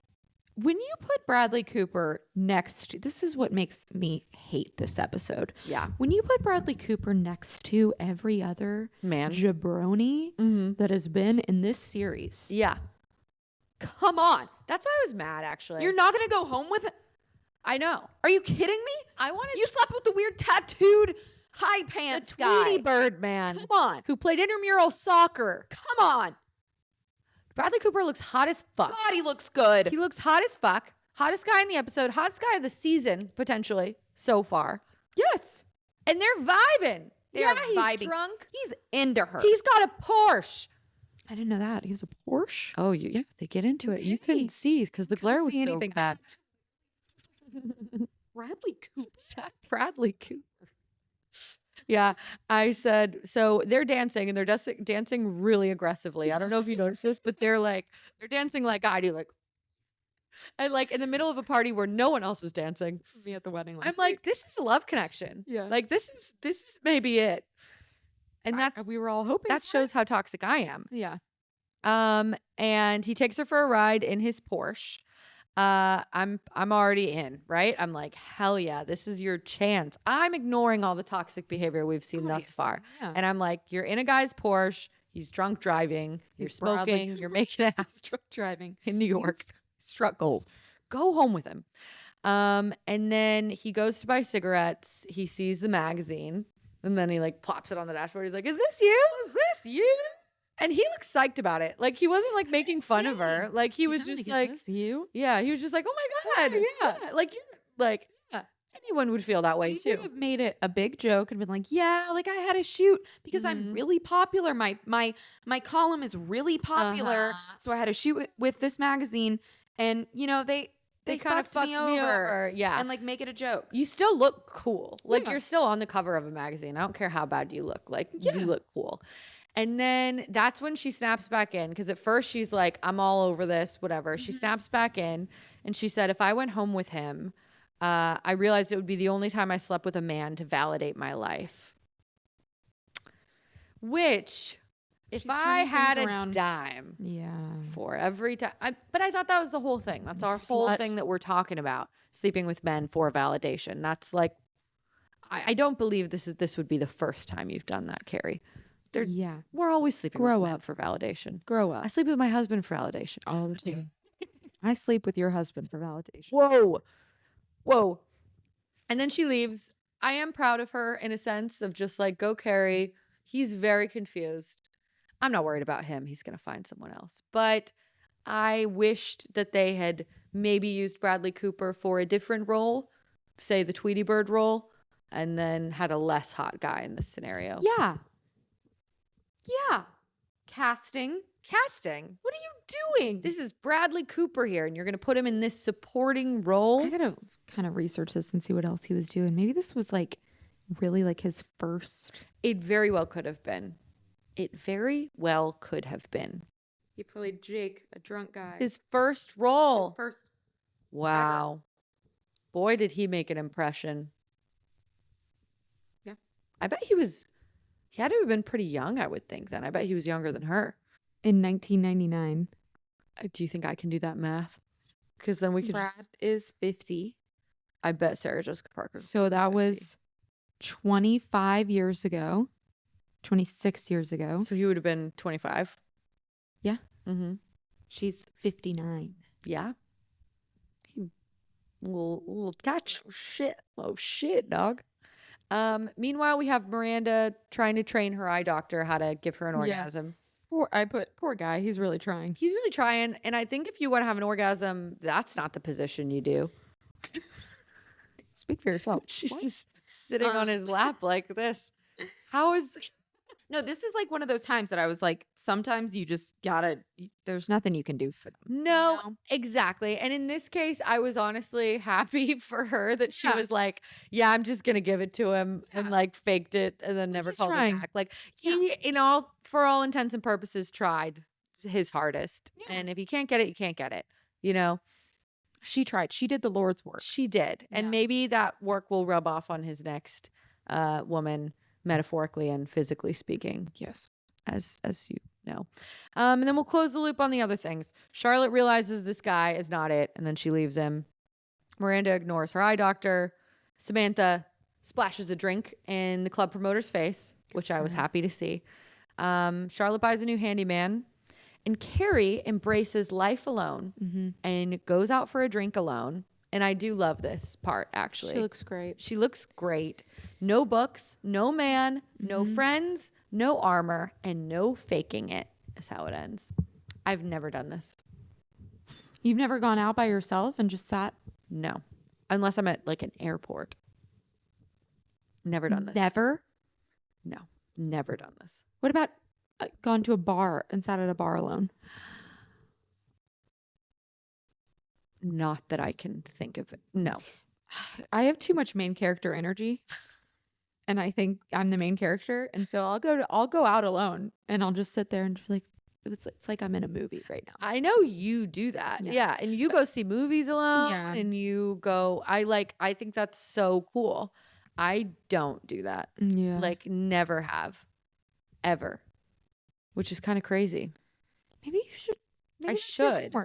when you put Bradley Cooper next to, this is what makes me hate this episode. Yeah. When you put Bradley Cooper next to every other Man. jabroni that has been in this series. Yeah. Come on. That's why I was mad, actually. You're not going to go home with it? I know. Are you kidding me? I wanted You slept with the weird tattooed high pants guy. Tweety Bird man. Come on. Who played intramural soccer. Come on. Bradley Cooper looks hot as fuck. God, he looks good. He looks hot as fuck. Hottest guy in the episode. Hottest guy of the season, potentially, so far. Yes. And they're vibing. They're he's vibing. Drunk. He's into her. He's got a Porsche. I didn't know that. He has a Porsche. Oh, yeah, they get into it. You Okay. couldn't see because the glare was see so anything. bad. Bradley Cooper. Bradley Cooper. Yeah, I said, so they're dancing and they're just dancing really aggressively. I don't know if you noticed this, but they're dancing like I do, like, and like in the middle of a party where no one else is dancing. This is me at the wedding. I'm like, this is a love connection. Yeah. Like this is maybe it. And that we were all hoping that for shows how toxic I am. it. Yeah. And he takes her for a ride in his Porsche. I'm already in, right? I'm like, hell yeah, this is your chance. I'm ignoring all the toxic behavior we've seen thus far. Yeah. And I'm like, you're in a guy's Porsche, he's drunk driving, you're He's Bradley smoking, you're making ass truck driving in New York. struck gold. Go home with him. And then he goes to buy cigarettes, he sees the magazine, and then he like plops it on the dashboard. He's like, is this you? Is this you? And he looks psyched about it. Like he wasn't like making fun of her. Like he was just like, you. yeah, he was just like, oh my God. yeah. Like you're like, Yeah. anyone would feel that way You too. could have made it a big joke and been like, yeah, like I had a shoot because I'm really popular. My column is really popular. So I had a shoot with this magazine, and you know, they kind of fucked me over. Yeah. and like make it a joke. You still look cool. Like Yeah. you're still on the cover of a magazine. I don't care how bad you look. Like Yeah. you look cool. And then that's when she snaps back in. Because at first she's like, I'm all over this, whatever. She snaps back in and she said, if I went home with him, I realized it would be the only time I slept with a man to validate my life. Which, if She's I turning had things a around. dime Yeah. for every time, but I thought that was the whole thing. That's our whole Slut. thing that we're talking about. Sleeping with men for validation. That's like, I don't believe this would be the first time you've done that, Carrie. Yeah. We're always sleeping Grow with men up. for validation. Grow I up. sleep with my husband for validation. All the time. I sleep with your husband for validation. Whoa. And then she leaves. I am proud of her in a sense of just like, go Carrie. He's very confused. I'm not worried about him. He's going to find someone else. But I wished that they had maybe used Bradley Cooper for a different role, say the Tweety Bird role, and then had a less hot guy in this scenario. Yeah. Yeah. Casting. What What are you doing? This is Bradley Cooper here, and you're going to put him in this supporting role. I gotta kind of research this and see what else he was doing. Maybe this was like really like his first. It very well could have been. It very well could have been. He played Jake, a drunk guy. His first role. His first. Wow. Boy, did he make an impression. Yeah. I bet he had to have been pretty young, I would think then. I bet he was younger than her. In 1999. Do you think I can do that math? Because then we could Brad just, is 50. I bet Sarah Jessica Parker. So that 50. was 25 years ago, 26 years ago. So he would have been 25. Yeah. Mm-hmm. She's 59. Yeah. Little catch. Oh shit, dog. Meanwhile, we have Miranda trying to train her eye doctor how to give her an Yeah. orgasm. Poor guy. He's really trying. He's really trying, and I think if you want to have an orgasm, that's not the position you do. Speak for yourself. She's just sitting on his lap like this. How is... No, this is like one of those times that I was like, sometimes you just gotta, there's nothing you can do for them. No, exactly. And in this case, I was honestly happy for her that she was like, yeah, I'm just going to give it to him and like faked it and then never called it back. Like he, for all intents and purposes, tried his hardest. Yeah. And if you can't get it, you can't get it. You know? She tried. She did the Lord's work. She did. Yeah. And maybe that work will rub off on his next woman, metaphorically and physically speaking. Yes. As you know. And then we'll close the loop on the other things. Charlotte realizes this guy is not it, and then she leaves him. Miranda ignores her eye doctor. Samantha splashes a drink in the club promoter's face, which I was happy to see. Charlotte buys a new handyman. And Carrie embraces life alone and goes out for a drink alone. And I do love this part, actually. She looks great. She looks great. No books, no man, no friends, no armor, and no faking it is how it ends. I've never done this. You've never gone out by yourself and just sat? No. Unless I'm at like an airport. Never done this. Never? No. Never done this. What about gone to a bar and sat at a bar alone? Not that I can think of it. No. I have too much main character energy. And I think I'm the main character. And so I'll go out alone and I'll just sit there and be like, it's like I'm in a movie right now. I know you do that. Yeah. And you go see movies alone and you go, I think that's so cool. I don't do that. Yeah. Like never have. Ever. Which is kind of crazy. Maybe you should. I should.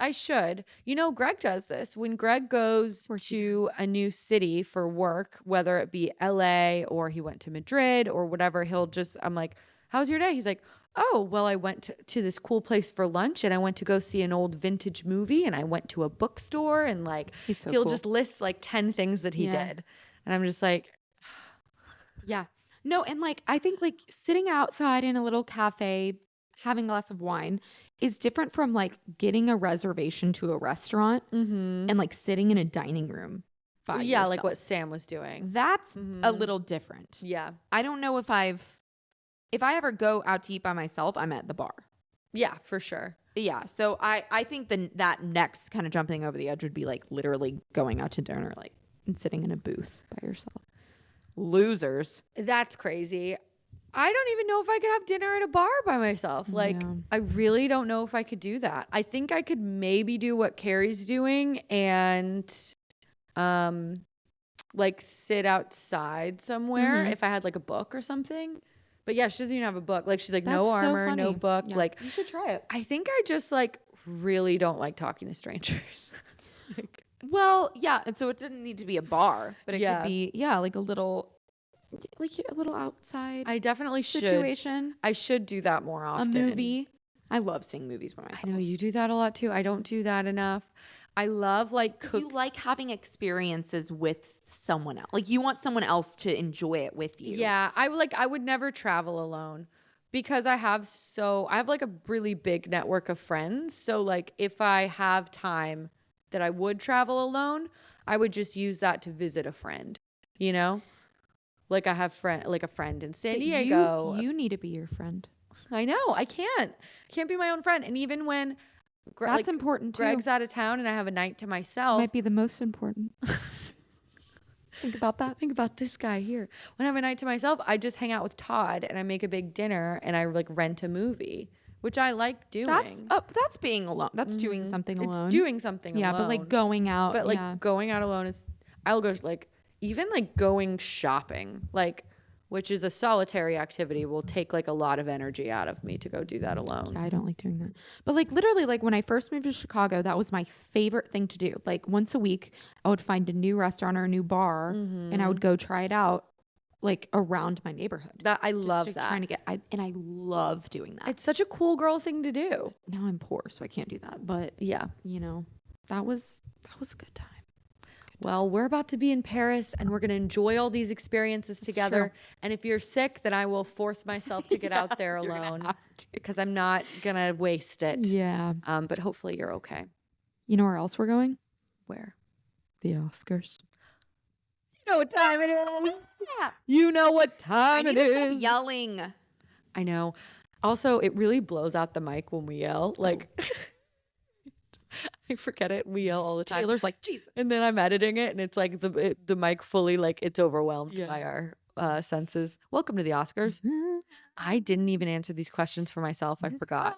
I should. You know, Greg does this. When Greg goes to a new city for work, whether it be LA or he went to Madrid or whatever, I'm like, how's your day? He's like, oh, well, I went to this cool place for lunch and I went to go see an old vintage movie and I went to a bookstore and like, he'll just list like 10 things that he did. And I'm just like, yeah. No, and like, I think like sitting outside in a little cafe, having a glass of wine is different from like getting a reservation to a restaurant and like sitting in a dining room by yourself. Like what Sam was doing. That's a little different. Yeah. I don't know if I ever go out to eat by myself, I'm at the bar. Yeah, for sure. Yeah. So I think that next kind of jumping over the edge would be like literally going out to dinner, like and sitting in a booth by yourself. Losers. That's crazy. I don't even know if I could have dinner at a bar by myself. Like, I really don't know if I could do that. I think I could maybe do what Carrie's doing and, like sit outside somewhere if I had like a book or something. But yeah, she doesn't even have a book. Like, she's like, no armor, no book. Yeah. Like, you should try it. I think I just like really don't like talking to strangers. Like, well, yeah. And so it didn't need to be a bar, but it could be, like a little outside. I definitely situation. I should do that more often. A movie. I love seeing movies by myself. I know you do that a lot too. I don't do that enough. I love like You like having experiences with someone else. Like you want someone else to enjoy it with you. Yeah, I would never travel alone because I have like a really big network of friends. So like if I have time that I would travel alone, I would just use that to visit a friend, you know? Like I have a friend in San Diego. You need to be your friend. I know. I can't be my own friend. And even when that's important too. Greg's out of town and I have a night to myself. Might be the most important. Think about that. Think about this guy here. When I have a night to myself, I just hang out with Todd and I make a big dinner and I like rent a movie, which I like doing. That's being alone. That's doing something alone. It's doing something alone. Yeah, but like going out. But like going out alone I'll go like even like going shopping, like which is a solitary activity, will take like a lot of energy out of me to go do that alone. Yeah, I don't like doing that. But like literally like when I first moved to Chicago, that was my favorite thing to do. Like once a week, I would find a new restaurant or a new bar and I would go try it out like around my neighborhood. That I Just love to that. Trying to get, and I love doing that. It's such a cool girl thing to do. Now I'm poor, so I can't do that. But Yeah. you know, that was a good time. Well, we're about to be in Paris and we're going to enjoy all these experiences together. And if you're sick, then I will force myself to get out there alone because I'm not going to waste it. Yeah. But hopefully you're okay. You know where else we're going? Where? The Oscars. You know what time it is. You know what time it is. Yelling. I know. Also, it really blows out the mic when we yell. Like, I forget it. We yell all the time. Taylor's like, Jesus. And then I'm editing it, and it's like the mic fully, like, it's overwhelmed by our senses. Welcome to the Oscars. I didn't even answer these questions for myself. I forgot.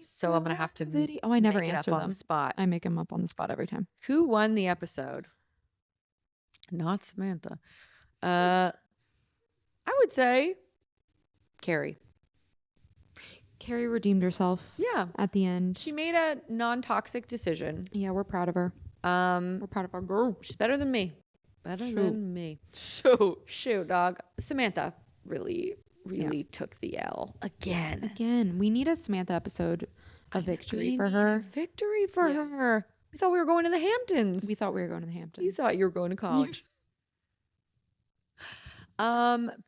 So I'm gonna have to. Oh, I never make it answer up them on the spot. I make them up on the spot every time. Who won the episode? Not Samantha. I would say Carrie. Carrie redeemed herself. Yeah. At the end. She made a non-toxic decision. Yeah, we're proud of her. We're proud of our girl. She's better than me. Better Shoot. than me. Shoot, dog. Samantha really took the L again. Again, we need a Samantha episode of victory for her. Victory for her. We thought we were going to the Hamptons. We thought we were going to the Hamptons. You thought you were going to college.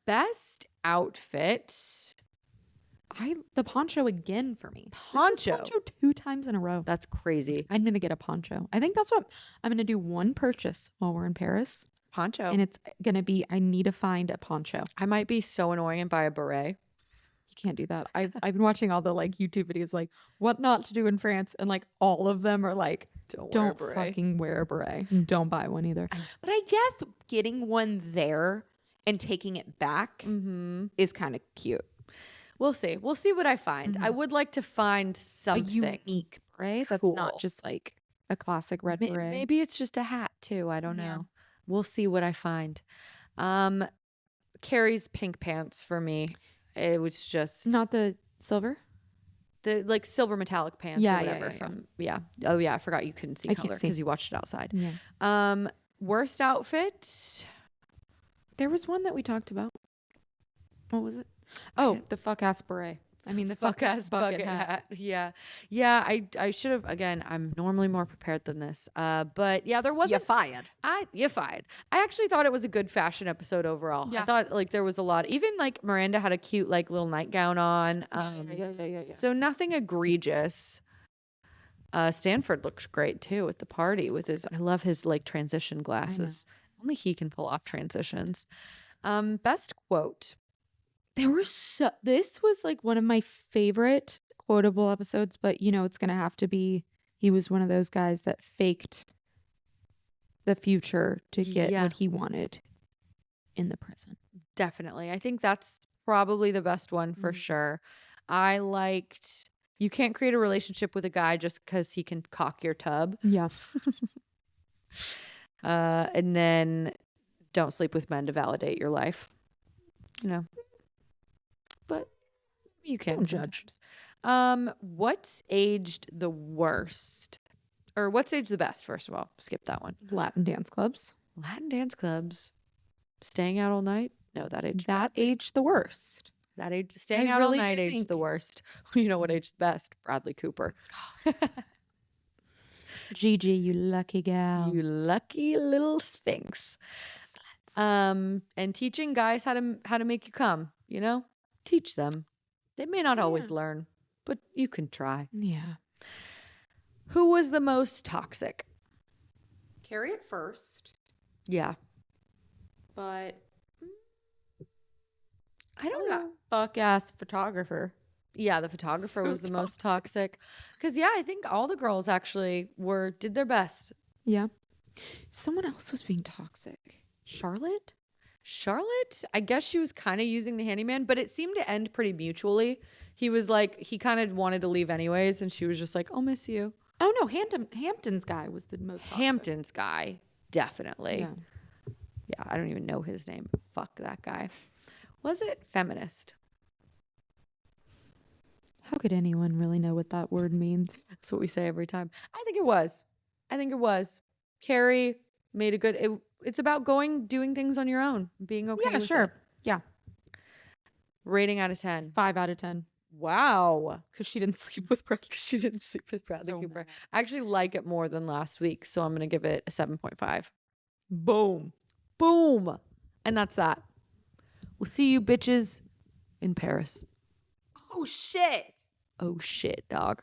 Best outfit. The poncho again for me. Poncho. Poncho 2 times in a row. That's crazy. I'm gonna get a poncho. I think that's what I'm gonna do. One purchase while we're in Paris, Poncho. and it's gonna be I need to find a poncho. I might be so annoying and buy a beret. You can't do that. I've been watching all the like YouTube videos like what not to do in France, and like all of them are like don't fucking wear a beret. And don't buy one either. But I guess getting one there and taking it back is kind of cute. We'll see. We'll see what I find. I would like to find something unique beret that's not just like a classic red beret. Maybe it's just a hat too. I don't know. We'll see what I find. Carrie's pink pants for me. It was just not the silver. The like silver metallic pants or whatever Oh yeah, I forgot you couldn't see color because you watched it outside. Yeah. Worst outfit. There was one that we talked about. What was it? Oh, the fuck ass beret. I mean the fuck ass bucket hat. Yeah. I should have. Again, I'm normally more prepared than this. But yeah, there wasn't. You're fired. You're fired. I actually thought it was a good fashion episode overall. I thought like there was a lot. Even like Miranda had a cute like little nightgown on. So nothing egregious. Stanford looks great too at the party with his. I love his like transition glasses. Only he can pull off transitions. Best quote. This was like one of my favorite quotable episodes, but you know, it's going to have to be, he was one of those guys that faked the future to get what he wanted in the present. Definitely. I think that's probably the best one for sure. I liked, you can't create a relationship with a guy just because he can cock your tub. Yeah. And then don't sleep with men to validate your life. You know. But you can't judge. What's aged the worst? Or what's aged the best, first of all? Skip that one. Latin dance clubs. Latin dance clubs. Staying out all night? No, that aged the worst. Staying out all night aged the worst. You know what aged the best? Bradley Cooper. Gigi, you lucky gal. You lucky little sphinx. Sluts. And teaching guys how to make you come, you know? Teach them. They may not always learn, but you can try. Yeah. Who was the most toxic? Carrie at first. Yeah. But I don't know. Fuck ass photographer. Yeah, the photographer was the most toxic. Because I think all the girls actually did their best. Yeah. Someone else was being toxic. Charlotte, I guess she was kind of using the handyman, but it seemed to end pretty mutually. He was like, he kind of wanted to leave anyways, and she was just like, I'll miss you. Oh no, Hampton's guy was the most toxic. Hampton's guy, definitely. Yeah, I don't even know his name. Fuck that guy. Was it feminist? How could anyone really know what that word means? That's what we say every time. I think it was. Carrie, made a good. It's about doing things on your own, being okay. Yeah, with sure. it. Yeah. Rating out of 10. 5 out of 10. Wow. Because she didn't sleep with Bradley. She didn't sleep with Bradley So Cooper. mad. I actually like it more than last week, so I'm gonna give it a 7.5. Boom. Boom. And that's that. We'll see you bitches in Paris. Oh, shit. Oh shit, dog.